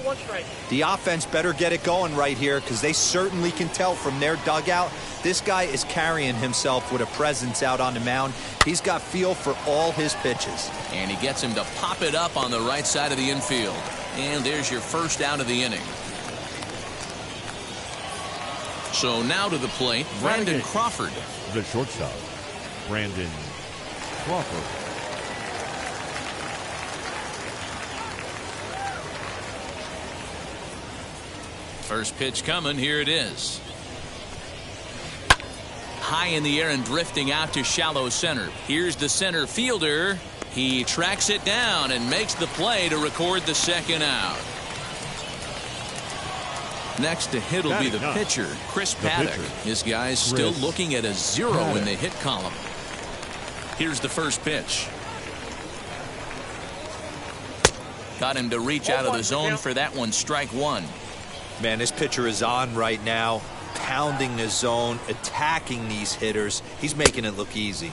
The offense better get it going right here because they certainly can tell from their dugout this guy is carrying himself with a presence out on the mound. He's got feel for all his pitches. And he gets him to pop it up on the right side of the infield. And there's your first out of the inning. So now to the plate, Brandon Crawford. The shortstop, Brandon Crawford. First pitch coming. Here it is. High in the air and drifting out to shallow center. Here's the center fielder. He tracks it down and makes the play to record the second out. Next to hit will be the pitcher, Chris Paddock. This guy's still looking at a 0 in the hit column. Here's the first pitch. Got him to reach out of the zone for that one. Strike one. Man, this pitcher is on right now, pounding the zone, attacking these hitters. He's making it look easy.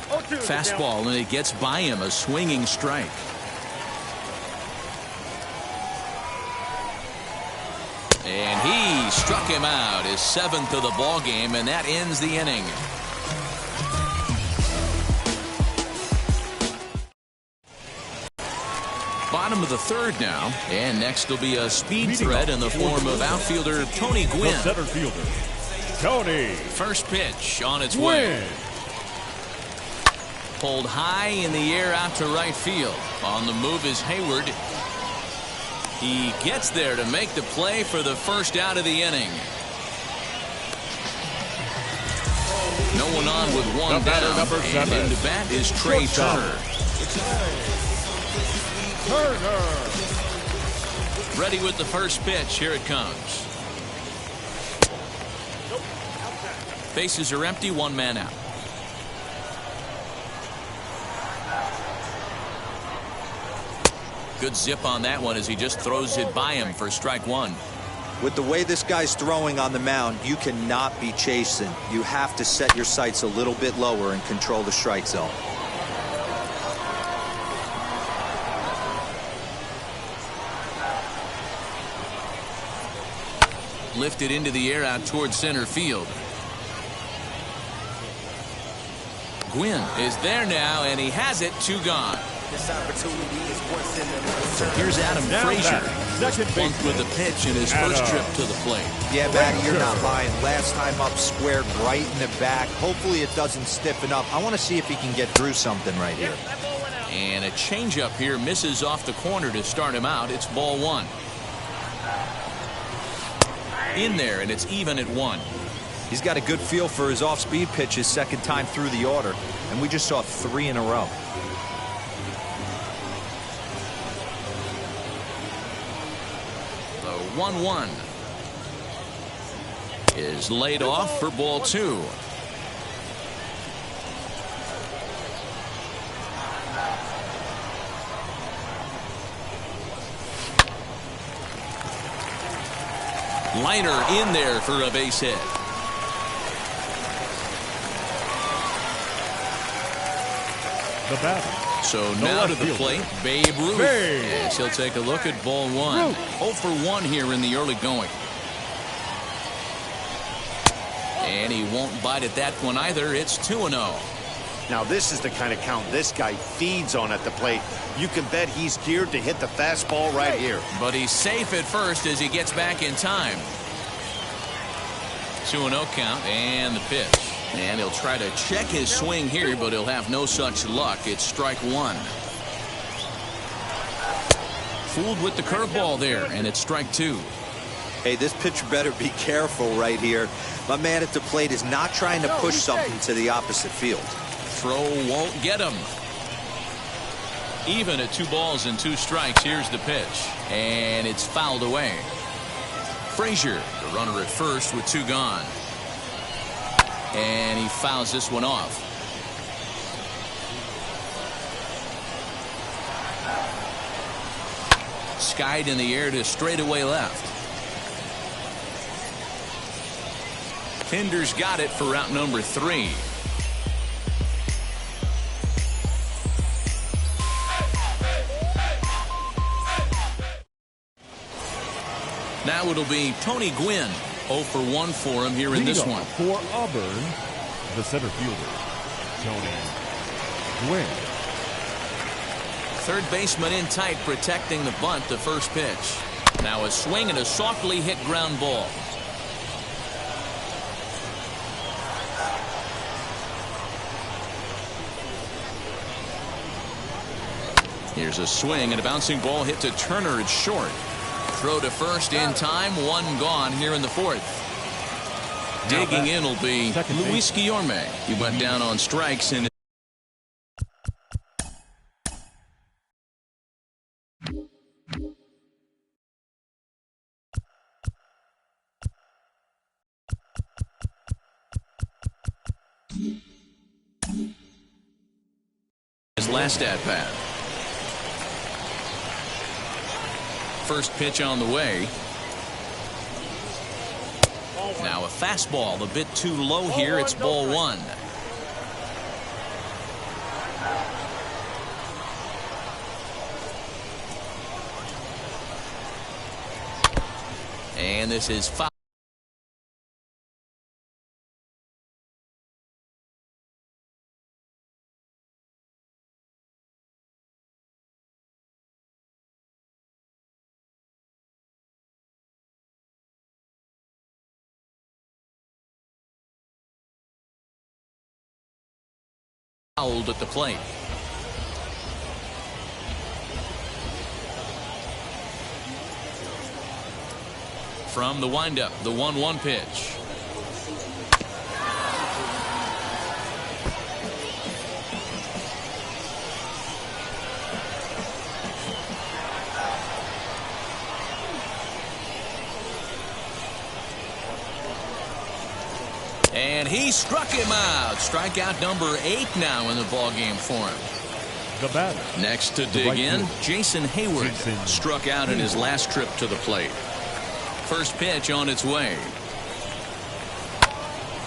Fastball, and it gets by him. A swinging strike. And he struck him out, his 7th of the ball game, and that ends the inning. Bottom of the 3rd now, and next will be a speed threat in the form of outfielder Tony Gwynn. Center fielder, Tony. First pitch on its way. Pulled high in the air out to right field. On the move is Hayward. He gets there to make the play for the first out of the inning. No one on with one down. And in the bat is Trey Turner. Ready with the first pitch. Here it comes. Bases are empty. One man out. Good zip on that one as he just throws it by him for strike one. With the way this guy's throwing on the mound, you cannot be chasing. You have to set your sights a little bit lower and control the strike zone. Lifted into the air out towards center field. Gwynn is there now, and he has it. 2 gone. So here's Adam Frazier. Bumped with a pitch in his first trip to the plate. Yeah, Matty, you're not lying. Last time up, squared right in the back. Hopefully it doesn't stiffen up. I want to see if he can get through something right here. And a changeup here misses off the corner to start him out. It's ball 1. In there, and it's even at 1. He's got a good feel for his off-speed pitches, second time through the order, and we just saw 3 in a row. The 1-1 is laid off for ball 2. Liner in there for a base hit. The batter. So now to the plate, Babe Ruth. Yes, he'll take a look at ball 1. 0 for 1 here in the early going. And he won't bite at that one either. It's 2-0. Now this is the kind of count this guy feeds on at the plate. You can bet he's geared to hit the fastball right here. But he's safe at first as he gets back in time. 2-0 count and the pitch. And he'll try to check his swing here, but he'll have no such luck. It's strike 1. Fooled with the curveball there, and it's strike 2. Hey, this pitcher better be careful right here. My man at the plate is not trying to push something to the opposite field. Throw won't get him. Even at 2 balls and 2 strikes. Here's the pitch, and it's fouled away. Frazier, the runner at first with 2 gone. And he fouls this one off. Skied in the air to straightaway left. Kinder's got it for route number 3. Now it'll be Tony Gwynn. 0 for 1 for him here in this one. For Auburn, the center fielder, Tony Gwynn. Third baseman in tight, protecting the bunt. The first pitch. Now a swing and a softly hit ground ball. Here's a swing and a bouncing ball hit to Turner. It's short. Throw to first in time. 1 gone here in the 4th. Digging in will be Luis Guillorme. He went down on strikes in his last at bat. First pitch on the way. Now a fastball a bit too low here. It's ball one. And this is foul. Fouled at the plate. From the windup, the 1-1 pitch. And he struck him out. Strikeout number 8 now in the ballgame for him. The batter. Next to dig in, Jason Hayward struck out in his last trip to the plate. First pitch on its way.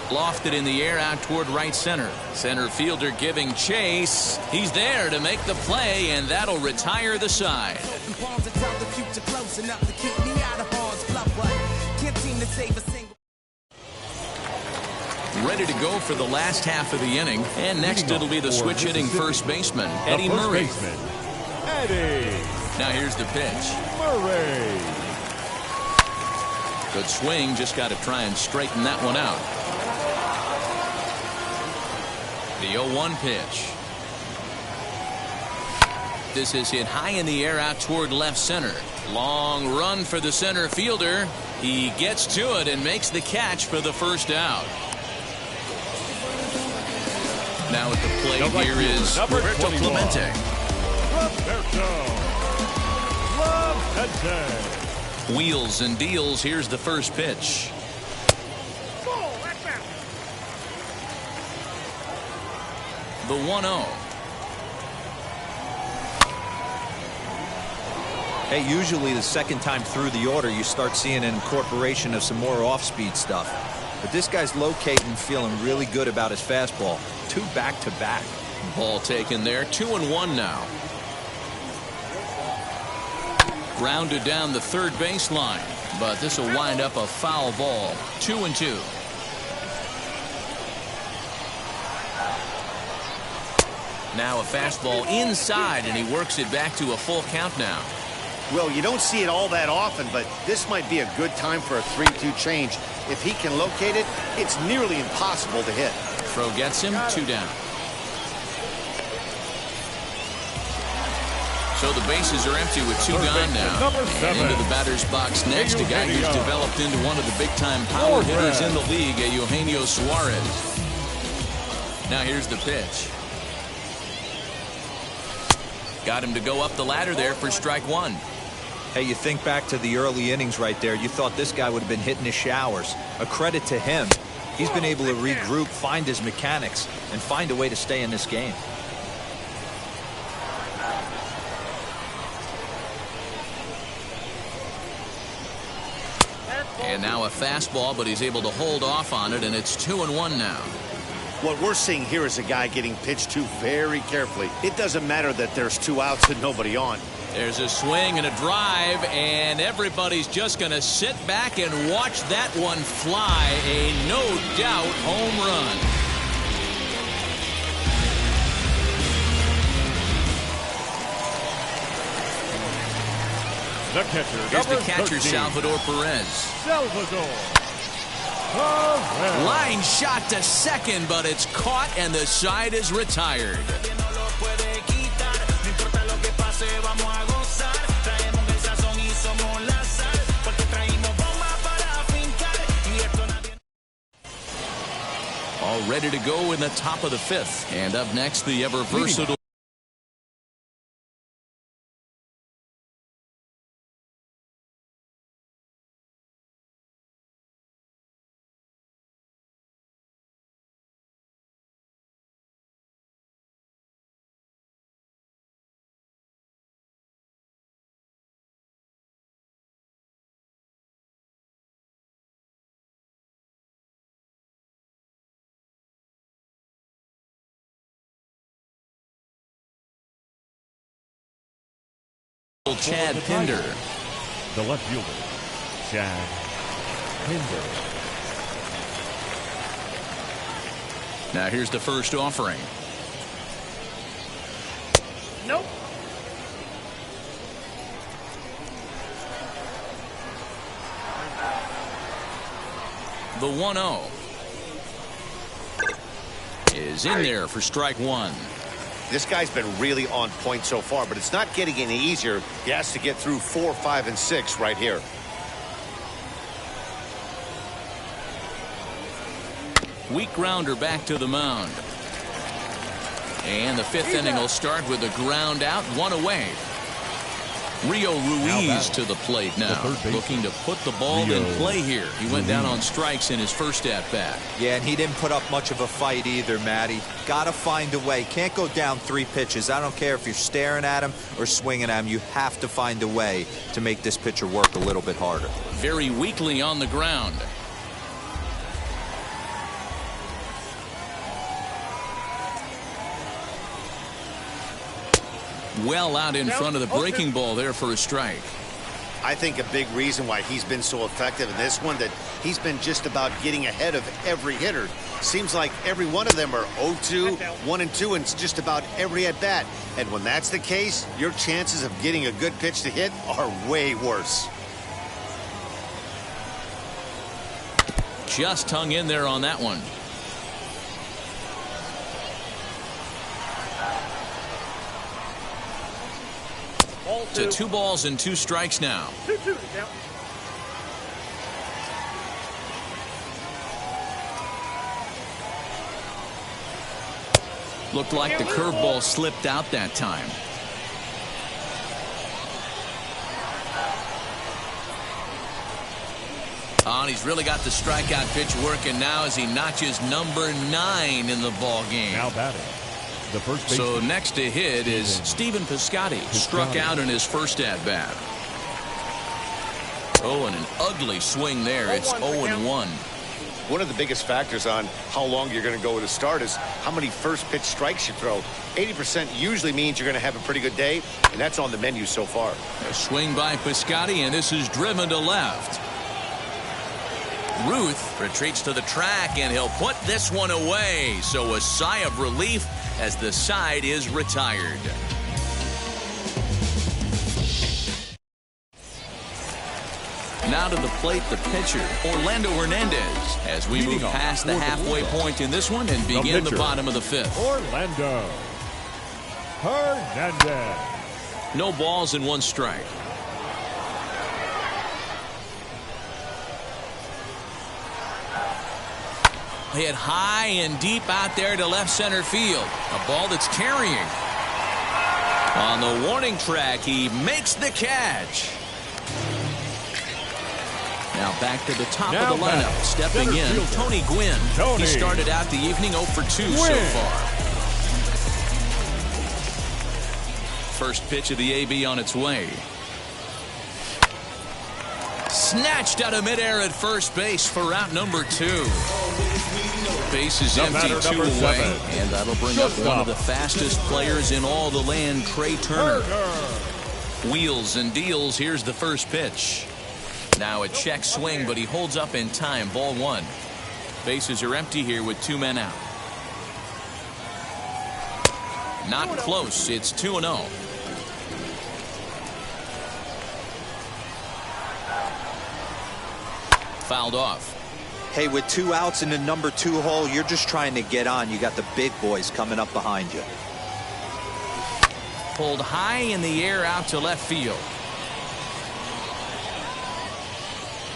Lofted in the air out toward right center. Center fielder giving chase. He's there to make the play, and that'll retire the side. Ready to go for the last half of the inning. And next it'll be the switch hitting first baseman, Eddie Murray. Now here's the pitch. Murray. Good swing, just got to try and straighten that one out. The 0-1 pitch. This is hit high in the air out toward left center. Long run for the center fielder. He gets to it and makes the catch for the first out. Now at the plate here is Roberto Clemente. Wheels and deals. Here's the first pitch. The 1-0. Hey, usually the second time through the order you start seeing an incorporation of some more off-speed stuff. But this guy's locating, feeling really good about his fastball. 2 back-to-back. Ball taken there. 2-1 now. Grounded down the third baseline, but this will wind up a foul ball. 2-2. Now a fastball inside, and he works it back to a full count now. Well, you don't see it all that often, but this might be a good time for a 3-2 change. If he can locate it, it's nearly impossible to hit. Throw gets him. 2 down. So the bases are empty with 2 gone now. And into the batter's box next, a guy who's developed into one of the big-time power hitters in the league, Eugenio Suarez. Now here's the pitch. Got him to go up the ladder there for strike 1. Hey, you think back to the early innings right there. You thought this guy would have been hitting his showers. A credit to him. He's been able to regroup, find his mechanics, and find a way to stay in this game. And now a fastball, but he's able to hold off on it, and it's 2-1 now. What we're seeing here is a guy getting pitched to very carefully. It doesn't matter that there's 2 outs and nobody on. There's a swing and a drive, and everybody's just going to sit back and watch that one fly. A no-doubt home run. The catcher. Here's the catcher, 13. Salvador Perez. Line shot to second, but it's caught, and the side is retired. All ready to go in the top of the 5th. And up next, the ever versatile Chad Pinder. The left fielder, Chad Pinder. Now here's the first offering. Nope. The 1-0 is in there for strike one. This guy's been really on point so far, but it's not getting any easier. He has to get through 4, 5, and 6 right here. Weak grounder back to the mound. And the fifth inning will start with a ground out, one away. Rio Ruiz to the plate now, looking to put the ball in play here. He went down on strikes in his first at-bat. Yeah, and he didn't put up much of a fight either, Matty. Got to find a way. Can't go down 3 pitches. I don't care if you're staring at him or swinging at him. You have to find a way to make this pitcher work a little bit harder. Very weakly on the ground. Well out in front of the breaking ball there for a strike. I think a big reason why he's been so effective in this one, that he's been just about getting ahead of every hitter. Seems like every one of them are 0-2, 1-2, and it's just about every at bat. And when that's the case, your chances of getting a good pitch to hit are way worse. Just hung in there on that one. To 2 balls and 2 strikes now. 2-2 to count. Looked like the curveball slipped out that time. Oh, and he's really got the strikeout pitch working now as he notches number 9 in the ball game. Now batting. The first so next to hit is Stephen Piscotty. Struck out in his first at-bat. Oh, and an ugly swing there. It's 0-1. One of the biggest factors on how long you're going to go with a start is how many first pitch strikes you throw. 80% usually means you're going to have a pretty good day, and that's on the menu so far. A swing by Piscotty, and this is driven to left. Ruth retreats to the track, and he'll put this one away. So a sigh of relief as the side is retired. Now to the plate, the pitcher, Orlando Hernandez, as we move past the halfway point in this one and begin the bottom of the 5th. Orlando Hernandez. No balls and 1 strike. Hit high and deep out there to left center field. A ball that's carrying. On the warning track, he makes the catch. Now back to the top of the lineup. Stepping in, Tony Gwynn. He started out the evening 0 for 2 so far. First pitch of the AB on its way. Snatched out of midair at first base for out number 2. Base is empty, 2 away, and that'll bring up one of the fastest players in all the land, Trey Turner. Wheels and deals. Here's the first pitch. Now a check swing, but he holds up in time. Ball 1. Bases are empty here with 2 men out. Not close. It's 2-0. Fouled off. Hey, with 2 outs in the number 2 hole, you're just trying to get on. You got the big boys coming up behind you. Pulled high in the air out to left field.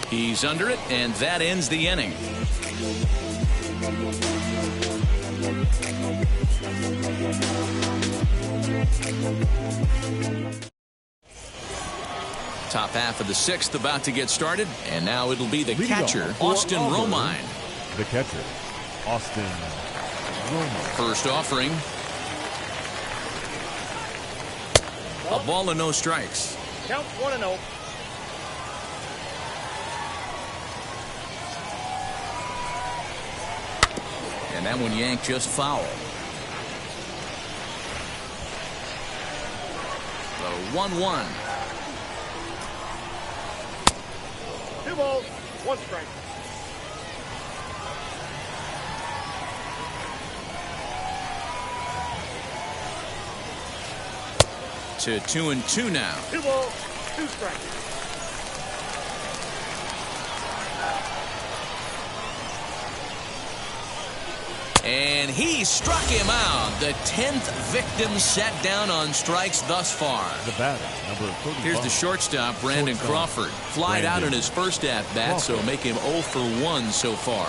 He's under it, and that ends the inning. Top half of the 6th about to get started, and now it'll be the catcher, Austin Romine. The catcher, Austin Romine. First offering. A ball and no strikes. Count 1-0. And that one yanked just foul. The 1-1. balls, 1 strike. To 2-2 now. 2 balls, 2 strikes. And he struck him out. The 10th victim set down on strikes thus far. The batter, number 35. Here's the shortstop, Brandon Crawford. Flied out in his first at-bat, so make him 0 for 1 so far.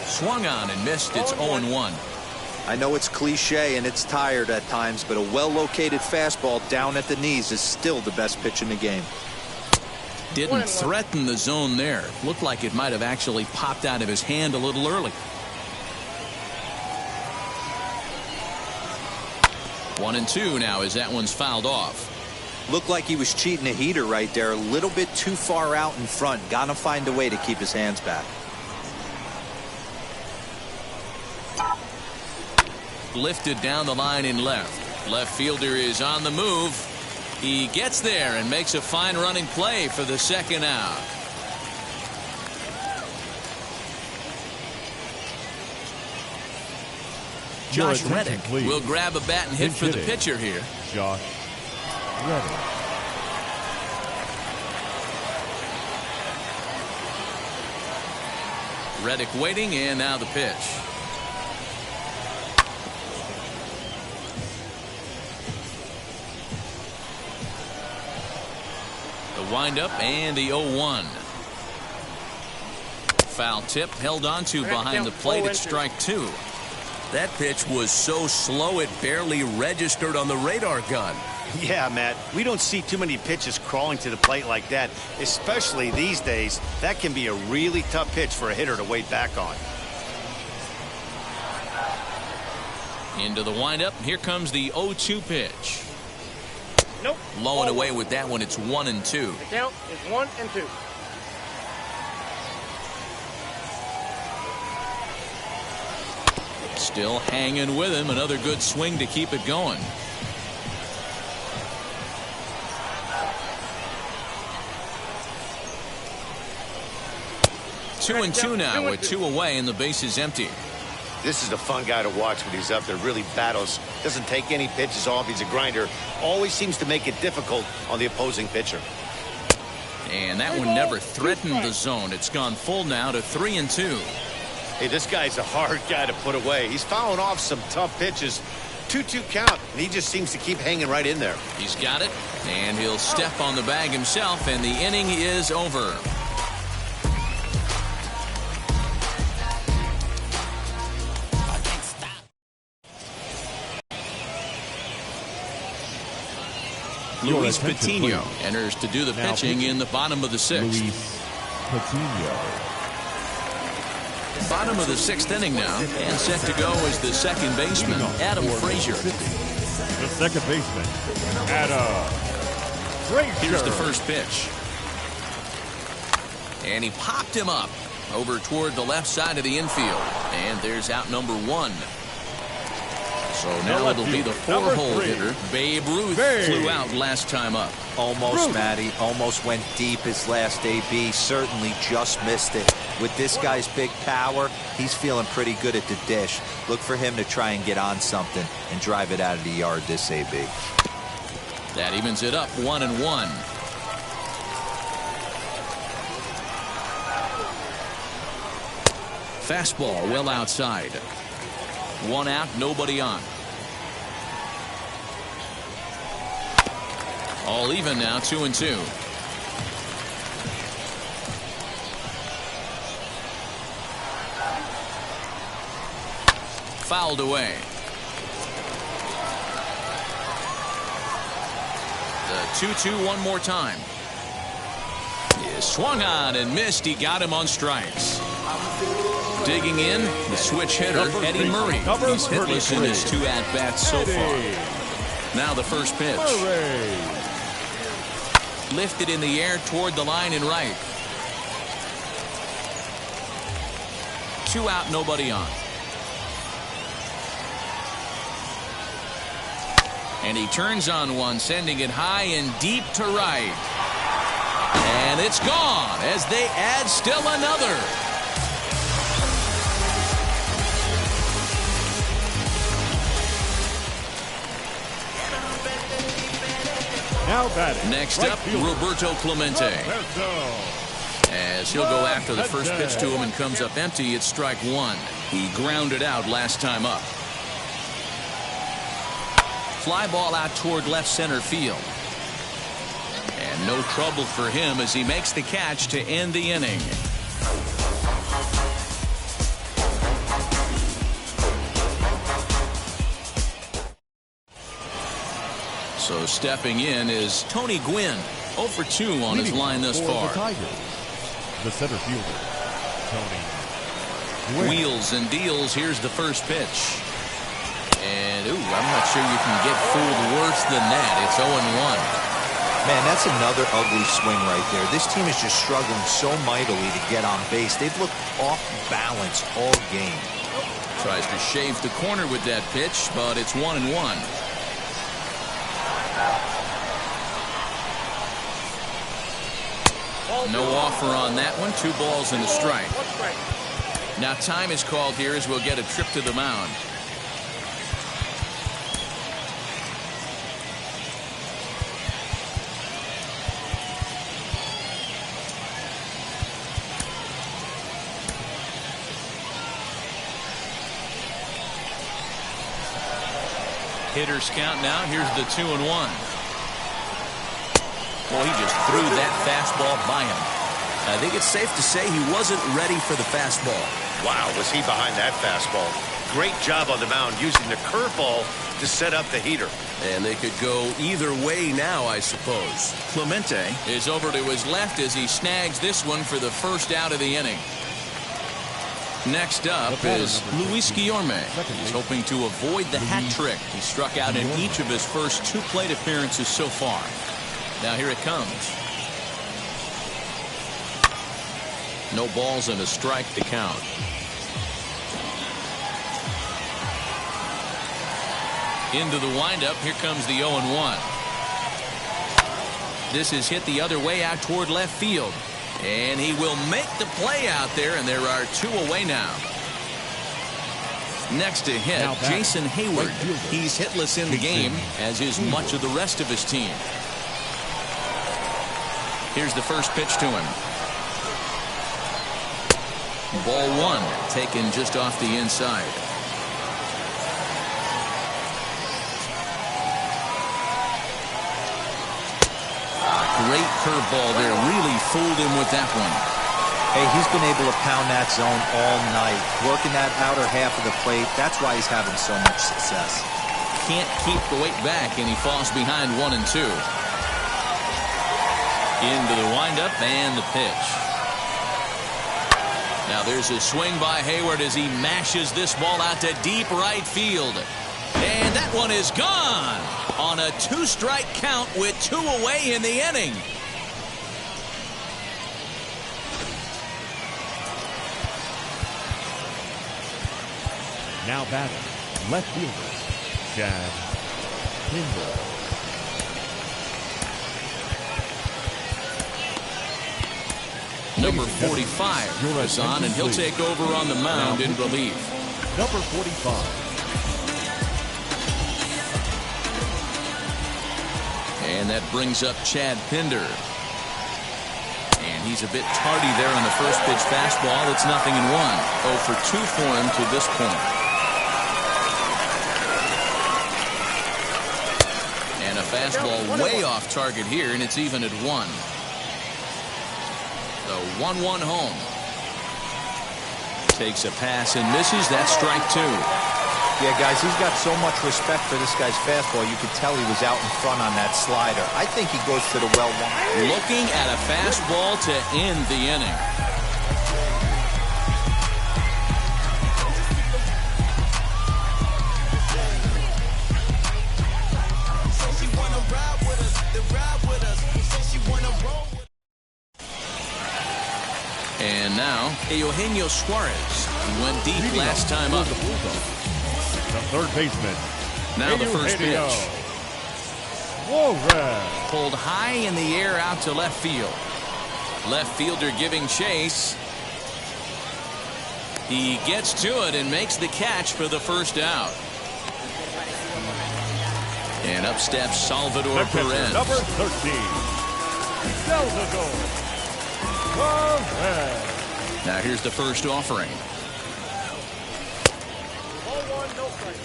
Swung on and missed. It's 0-1. I know it's cliche and it's tired at times, but a well-located fastball down at the knees is still the best pitch in the game. Didn't threaten the zone there. Looked like it might have actually popped out of his hand a little early. 1-2 now as that one's fouled off. Looked like he was cheating a heater right there. A little bit too far out in front. Gotta find a way to keep his hands back. Lifted down the line in left. Left fielder is on the move. He gets there and makes a fine running play for the second out. Josh Reddick will grab a bat and hit for the pitcher here. Josh Reddick. Reddick waiting, and now the pitch. Windup and the 0-1. Foul tip held onto behind the plate at strike 2. That pitch was so slow it barely registered on the radar gun. Yeah, Matt, we don't see too many pitches crawling to the plate like that, especially these days. That can be a really tough pitch for a hitter to wait back on. Into the windup. Here comes the 0-2 pitch. Nope. Low and away with that one. It's 1-2. The count is 1-2. Still hanging with him. Another good swing to keep it going. Two and two now with 2 away and the base is empty. This is a fun guy to watch when he's up there. Really battles. Doesn't take any pitches off. He's a grinder. Always seems to make it difficult on the opposing pitcher. And that one never threatened the zone. It's gone full now to 3-2. Hey, this guy's a hard guy to put away. He's fouling off some tough pitches. 2-2 count, and he just seems to keep hanging right in there. He's got it, and he'll step on the bag himself, and the inning is over. Luis Patino enters to do the pitching in the bottom of the 6th. Luis Patino. Bottom of the 6th inning now, and set to go is the second baseman, Adam Frazier. The second baseman, Adam Frazier. Here's the first pitch. And he popped him up over toward the left side of the infield. And there's out number 1. So now it'll be the 4-hole hitter. Babe Ruth flew out last time up. Almost, Matty. Almost went deep his last AB. Certainly just missed it. With this guy's big power, he's feeling pretty good at the dish. Look for him to try and get on something and drive it out of the yard this AB. That evens it up 1-1. Fastball well outside. 1 out, nobody on. All even now, 2-2. Fouled away. The 2-2 one more time. He swung on and missed. He got him on strikes. Digging in, the switch hitter, Eddie Murray. He's hitless in his 2 at-bats so far. Now the first pitch. Lifted in the air toward the line and right. 2 out, nobody on. And he turns on one, sending it high and deep to right. And it's gone as they add still another. Now batting. Next right up, fielder, Roberto Clemente. As he'll go after the first pitch to him and comes up empty, it's strike one. He grounded out last time up. Fly ball out toward left center field. And no trouble for him as he makes the catch to end the inning. So stepping in is Tony Gwynn, 0 for 2 on his line thus far. The Tigers, the center fielder, Tony Gwynn. Wheels and deals. Here's the first pitch. And, ooh, I'm not sure you can get fooled worse than that. It's 0-1. Man, that's another ugly swing right there. This team is just struggling so mightily to get on base. They've looked off balance all game. Tries to shave the corner with that pitch, but it's 1-1. No offer on that one. 2 balls and a strike. Now time is called here as we'll get a trip to the mound. Hitters count now. Here's the 2-1. Well, he just threw that fastball by him. I think it's safe to say he wasn't ready for the fastball. Wow, was he behind that fastball. Great job on the mound using the curveball to set up the heater. And they could go either way now, I suppose. Clemente is over to his left as he snags this one for the first out of the inning. Next up is Luis Guillorme. He's hoping to avoid the hat trick. He struck out in each of his first 2 plate appearances so far. Now here it comes. No balls and a strike to count. Into the windup. Here comes the 0-1. This is hit the other way out toward left field. And he will make the play out there, and there are 2 away now. Next to hit, Jason Hayward. He's hitless in the game, as is much of the rest of his team. Here's the first pitch to him. Ball 1, taken just off the inside. Great curveball there. Really fooled him with that one. Hey, he's been able to pound that zone all night, working that outer half of the plate. That's why he's having so much success. Can't keep the weight back, and he falls behind 1 and 2. Into the windup and the pitch. Now there's a swing by Hayward as he mashes this ball out to deep right field. And that one is gone on a 2-strike count with 2 away in the inning. Now batting, left fielder, Chad Pinder. Number 45 is on, and he'll take over on the mound in relief. Number 45. And that brings up Chad Pinder. And he's a bit tardy there on the first pitch fastball. It's 0-1. 0 for 2 for him to this point. And a fastball way off target here, and it's even at 1. The 1-1 home. Takes a pass and misses. That's strike 2. Yeah, guys, he's got so much respect for this guy's fastball. You could tell he was out in front on that slider. I think he goes to the well one. Looking at a fastball to end the inning. And now, Eugenio Suarez, who went deep last time up. The third baseman. Now the first pitch. Suarez. Pulled high in the air out to left field. Left fielder giving chase. He gets to it and makes the catch for the first out. And up steps Salvador Perez. Number 13, Salvador Perez. Now here's the first offering. Ball 1, no strike.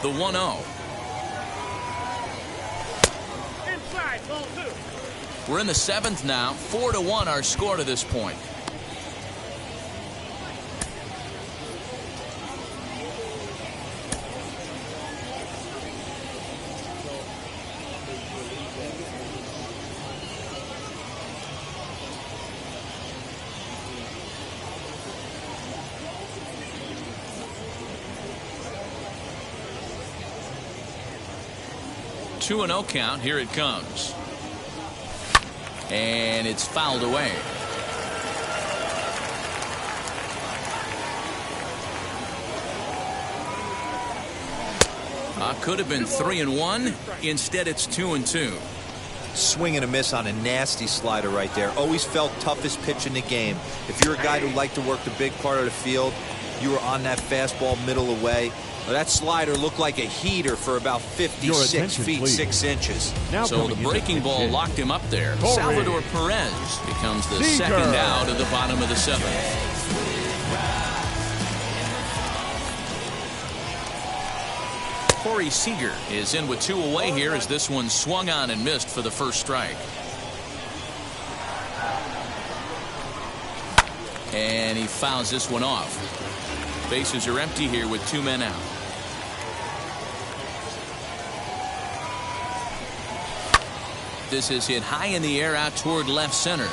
The 1-0. Inside, ball 2. We're in the 7th now. 4-1 our score to this point. Two and 0 count. Here it comes. And it's fouled away. Could have been 3-1. Instead, it's 2-2. Swing and a miss on a nasty slider right there. Always felt toughest pitch in the game. If you're a guy who liked to work the big part of the field, you were on that fastball middle away. Well, that slider looked like a heater for about 56 feet, please. 6 inches. Now So the breaking ball locked him up there. Salvador Perez becomes the second out of the bottom of the 7th. Corey Seager is in with 2 away here as this one swung on and missed for the first strike. And he fouls this one off. Bases are empty here with 2 men out. This is hit high in the air out toward left center.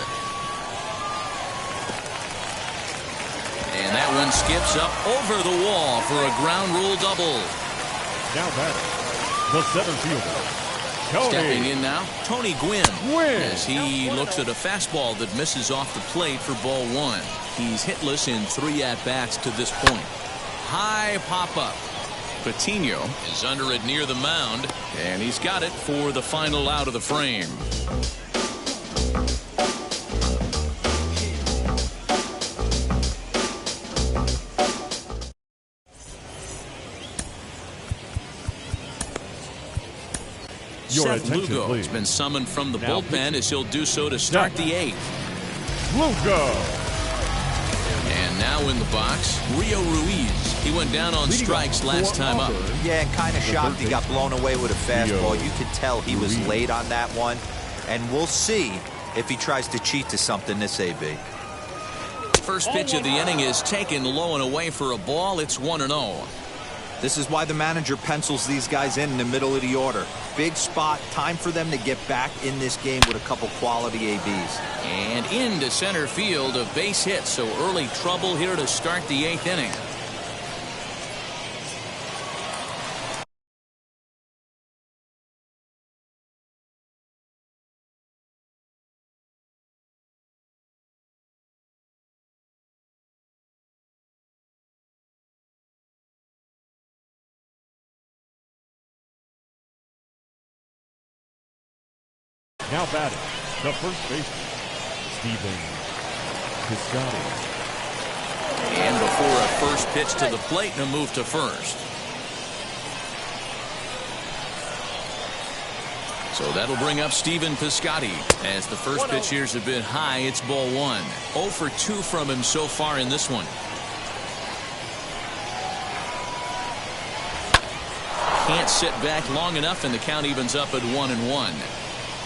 And that one skips up over the wall for a ground rule double. Now batting, the center fielder, Tony. Stepping in now, Tony Gwynn. As he looks at a fastball that misses off the plate for ball 1. He's hitless in 3 at-bats to this point. High pop-up. Patino is under it near the mound, and he's got it for the final out of the frame. Seth Lugo has been summoned from the bullpen as he'll do so to start the 8th. Lugo. And now in the box, Rio Ruiz. He went down on strikes last time up. Yeah, and kind of shocked he got blown away with a fastball. You could tell he was late on that one. And we'll see if he tries to cheat to something this AB. First pitch of the inning is taken low and away for a ball. It's 1-0. This is why the manager pencils these guys in the middle of the order. Big spot, time for them to get back in this game with a couple quality ABs. And into center field, a base hit, so early trouble here to start the 8th inning. Now batting, the first baseman, Stephen Piscotty. And before a first pitch to the plate and a move to first. So that'll bring up Stephen Piscotty. As the first pitch here's a bit high, it's ball 1. 0 for 2 from him so far in this one. Can't sit back long enough, and the count evens up at 1-1.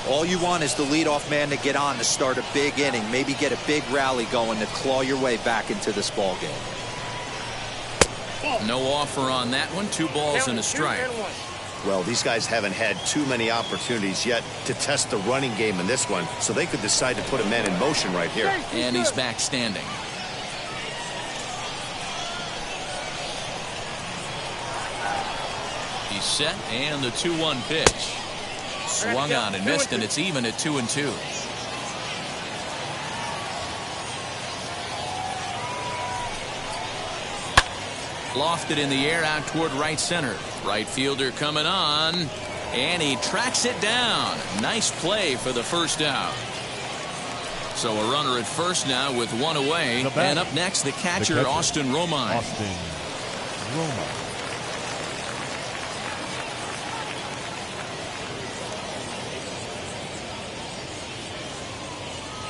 All you want is the leadoff man to get on to start a big inning, maybe get a big rally going to claw your way back into this ball game. No offer on that one. 2 balls and a strike. Well, these guys haven't had too many opportunities yet to test the running game in this one, so they could decide to put a man in motion right here. And he's back standing. He's set, and the 2-1 pitch. Swung on and missed, and it's even at 2-2. Lofted in the air out toward right center. Right fielder coming on. And he tracks it down. Nice play for the first out. So a runner at first now with one away. And up next, the catcher, Austin Romine.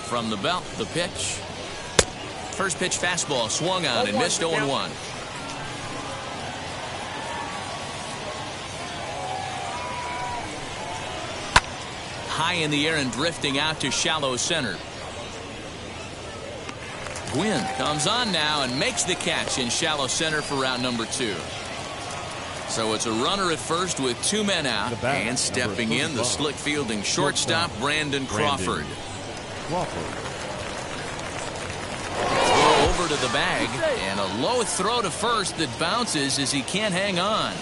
From the belt, the pitch. First pitch fastball swung on and missed 0-1. High in the air and drifting out to shallow center. Gwynn comes on now and makes the catch in shallow center for round number 2. So it's a runner at first with 2 men out, and stepping in the slick fielding shortstop Brandon Crawford. Throw over to the bag, and a low throw to first that bounces as he can't hang on.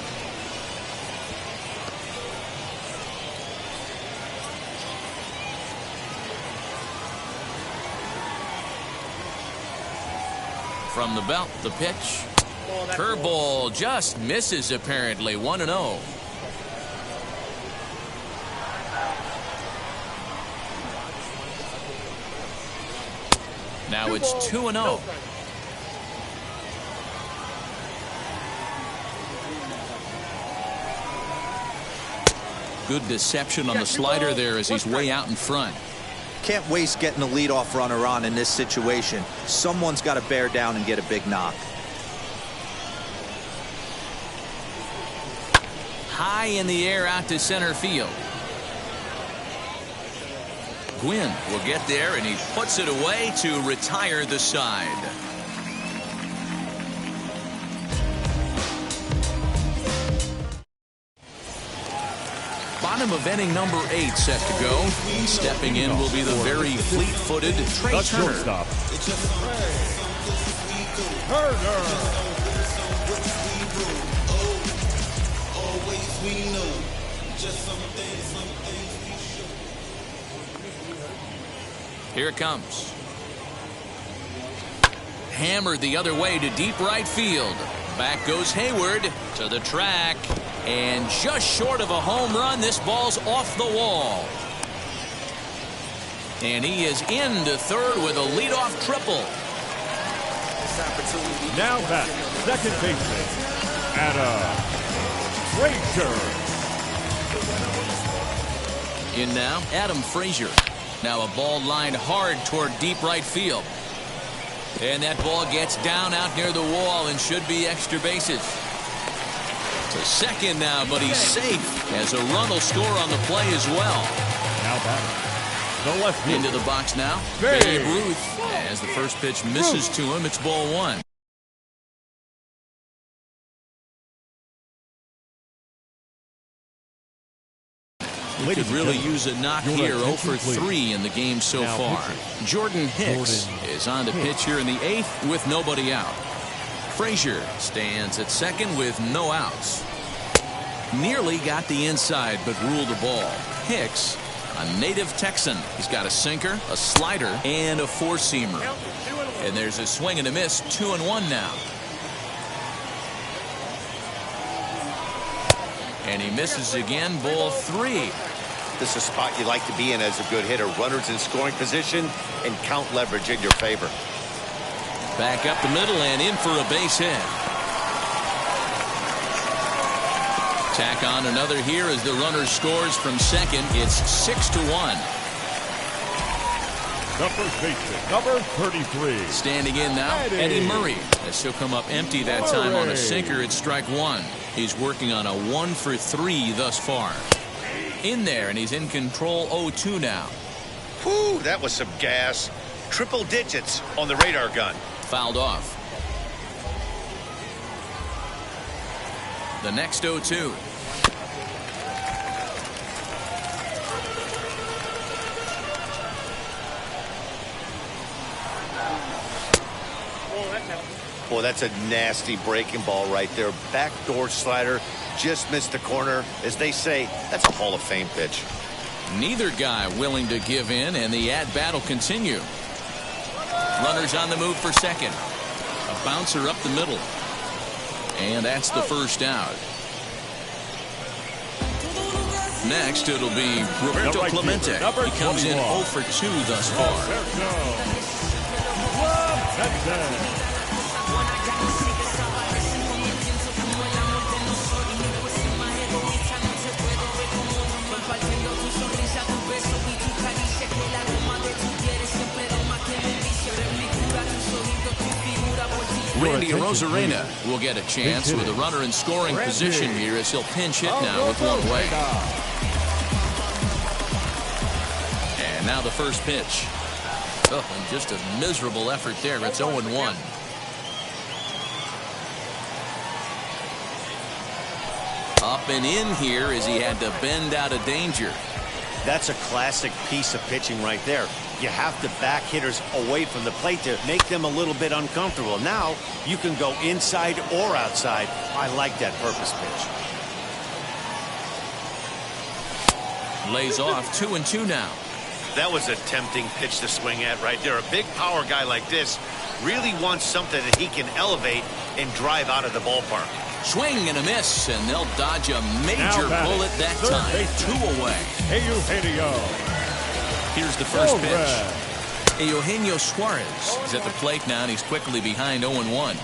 From the belt, the pitch. Curveball just misses apparently. 1-0. Now it's 2-0. Good deception on the slider there as he's way out in front. Can't waste getting a leadoff runner on in this situation. Someone's got to bear down and get a big knock. High in the air out to center field. Gwynn will get there, and he puts it away to retire the side. Bottom of inning number 8 set to go. And stepping in will be the very fleet-footed Trey Turner. Here it comes. Hammered the other way to deep right field. Back goes Hayward to the track. And just short of a home run, this ball's off the wall. And he is into third with a leadoff triple. Now back, second baseman, Adam Frazier. In now, Adam Frazier. Now a ball lined hard toward deep right field. And that ball gets down out near the wall and should be extra bases. To second now, but he's safe as a run will score on the play as well. Now back, the left into the box now. Babe Ruth. As the first pitch misses to him, it's ball 1. We could really use a knock here. 0 for 3 in the game so far. Jordan Hicks is on to pitch here in the 8th with nobody out. Frazier stands at second with no outs. Nearly got the inside but ruled the ball. Hicks, a native Texan. He's got a sinker, a slider, and a four-seamer. And there's a swing and a miss. 2-1 now. And he misses again. Ball 3. This is a spot you like to be in as a good hitter. Runners in scoring position and count leverage in your favor. Back up the middle and in for a base hit. Tack on another here as the runner scores from second. It's 6-1. The first baseman, number 33. Standing in now, Eddie Murray. As he'll come up empty that time on a sinker at strike 1. He's working on a 1 for 3 thus far. In there, and he's in control. 0-2 now. Whew, that was some gas. Triple digits on the radar gun. Fouled off. The next 0-2. Boy, that's a nasty breaking ball right there. Backdoor slider, just missed the corner. As they say, that's a Hall of Fame pitch. Neither guy willing to give in, and the at-bat will continue. Runners on the move for second. A bouncer up the middle. And that's the first out. Up next, it'll be Roberto Right Clemente. fielder, number He comes in 21. 0 for 2 thus far. Randy Arozarena will get a chance with a runner in scoring position here as he'll pinch hit now with one away. And now the first pitch. Oh, and just a miserable effort there. It's 0-1. Up and in here as he had to bend out of danger. That's a classic piece of pitching right there. You have to back hitters away from the plate to make them a little bit uncomfortable. Now you can go inside or outside. I like that purpose pitch. Lays off 2-2 now. That was a tempting pitch to swing at right there. A big power guy like this really wants something that he can elevate and drive out of the ballpark. Swing and a miss, and they'll dodge a major bullet that time. 2 away. Here's the first pitch. Eugenio Suarez is at the plate now, and he's quickly behind 0-1.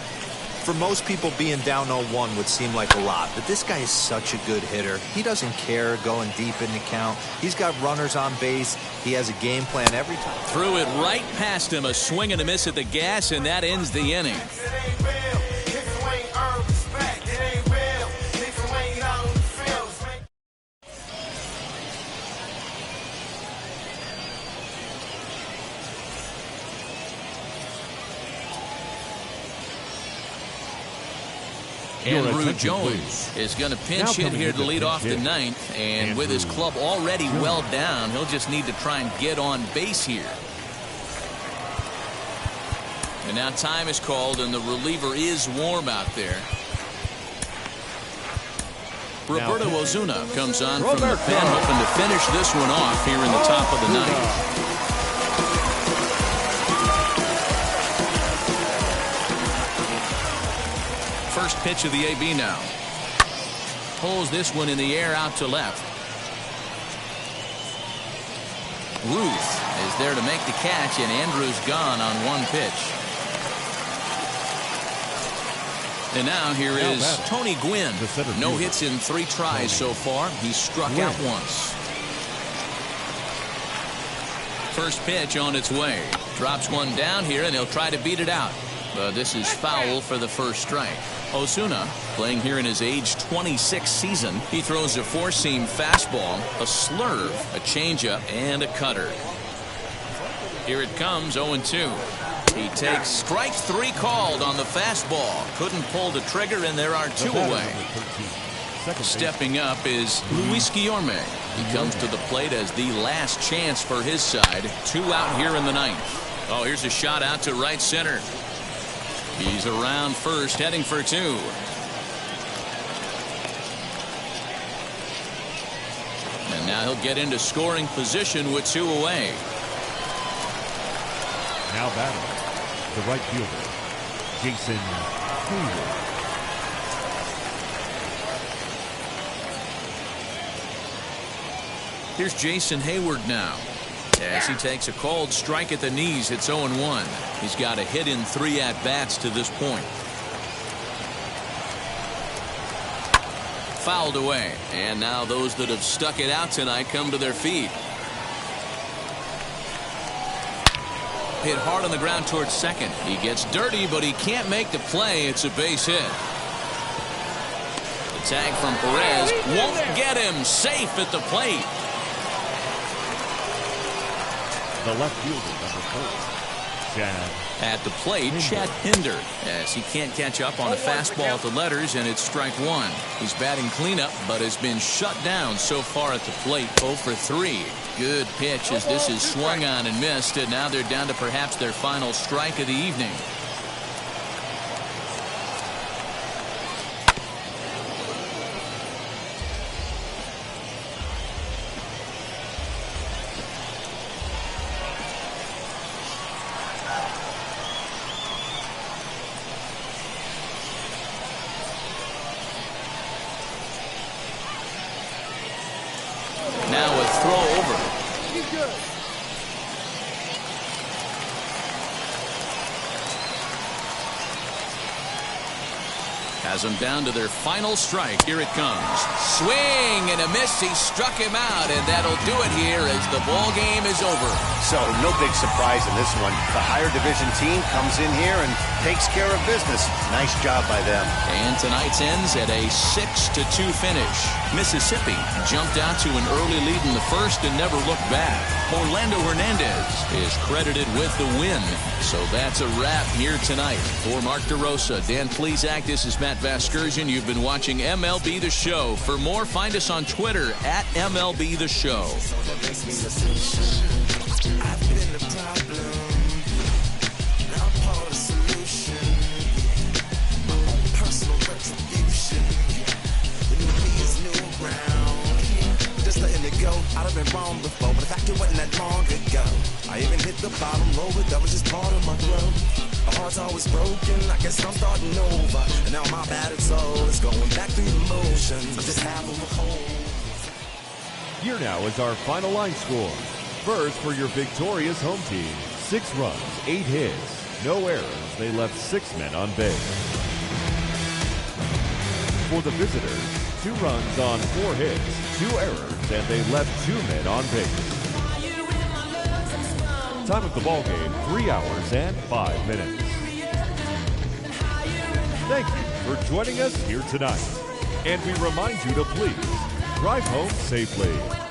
For most people, being down 0-1 would seem like a lot, but this guy is such a good hitter. He doesn't care going deep in the count. He's got runners on base. He has a game plan every time. Threw it right past him. A swing and a miss at the gas, and that ends the inning. Andrew Jones is going to pinch hit here to lead off the ninth, and with his club already well down, he'll just need to try and get on base here. And now time is called, and the reliever is warm out there. Roberto Ozuna comes on from the pen, hoping to finish this one off here in the top of the ninth. First pitch of the AB now. Pulls this one in the air out to left. Ruth is there to make the catch, and Andrew's gone on one pitch. And now here is Tony Gwynn. No hits in 3 tries so far. He's struck out once. First pitch on its way. Drops one down here, and he'll try to beat it out. But this is foul for the first strike. Ozuna, playing here in his age 26 season, he throws a 4-seam fastball, a slurve, a changeup, and a cutter. Here it comes, 0-2. He takes strike 3 called on the fastball. Couldn't pull the trigger, and there are 2 away. Stepping up is Luis Guillorme. He comes to the plate as the last chance for his side. 2 out here in the ninth. Oh, here's a shot out to right center. He's around first, heading for 2. And now he'll get into scoring position with 2 away. Now batting, the right fielder, Jason Hayward. Here's Jason Hayward now. As he takes a called strike at the knees, it's 0-1. He's got a hit in 3 at-bats to this point. Fouled away. And now those that have stuck it out tonight come to their feet. Hit hard on the ground towards second. He gets dirty, but he can't make the play. It's a base hit. The tag from Perez won't get him. Safe at the plate. The left fielder, number 4, Chad. At the plate, Chad Pinder, as he can't catch up on a fastball at the letters, and it's strike 1. He's batting cleanup, but has been shut down so far at the plate. 0 for 3. Good pitch as this is swung on and missed, and now they're down to perhaps their final strike of the evening. has them down to their final strike. Here it comes. Swing and a miss. He struck him out, and that'll do it here as the ball game is over. So no big surprise in this one. The higher division team comes in here and takes care of business. Nice job by them. And tonight's ends at a 6-2 finish. Mississippi jumped out to an early lead in the first and never looked back. Orlando Hernandez is credited with the win. So that's a wrap here tonight. For Mark DeRosa, Dan Plesac, this is Matt Vasgersian. You've been watching MLB The Show. For more, find us on Twitter at MLB The Show. I'd have been wrong before, but the fact it wasn't that long ago. I even hit the bottom lower, that was just part of my growth. My heart's always broken, I guess I'm starting over. And now my battered soul is going back through the motions. I'm just half of a whole. Here now is our final line score. First for your victorious home team, 6 runs, 8 hits, no errors. They left 6 men on base. For the visitors, 2 runs on 4 hits, 2 errors, and they left 2 men on base. Time of the ball game, 3 hours and 5 minutes. Thank you for joining us here tonight. And we remind you to please drive home safely.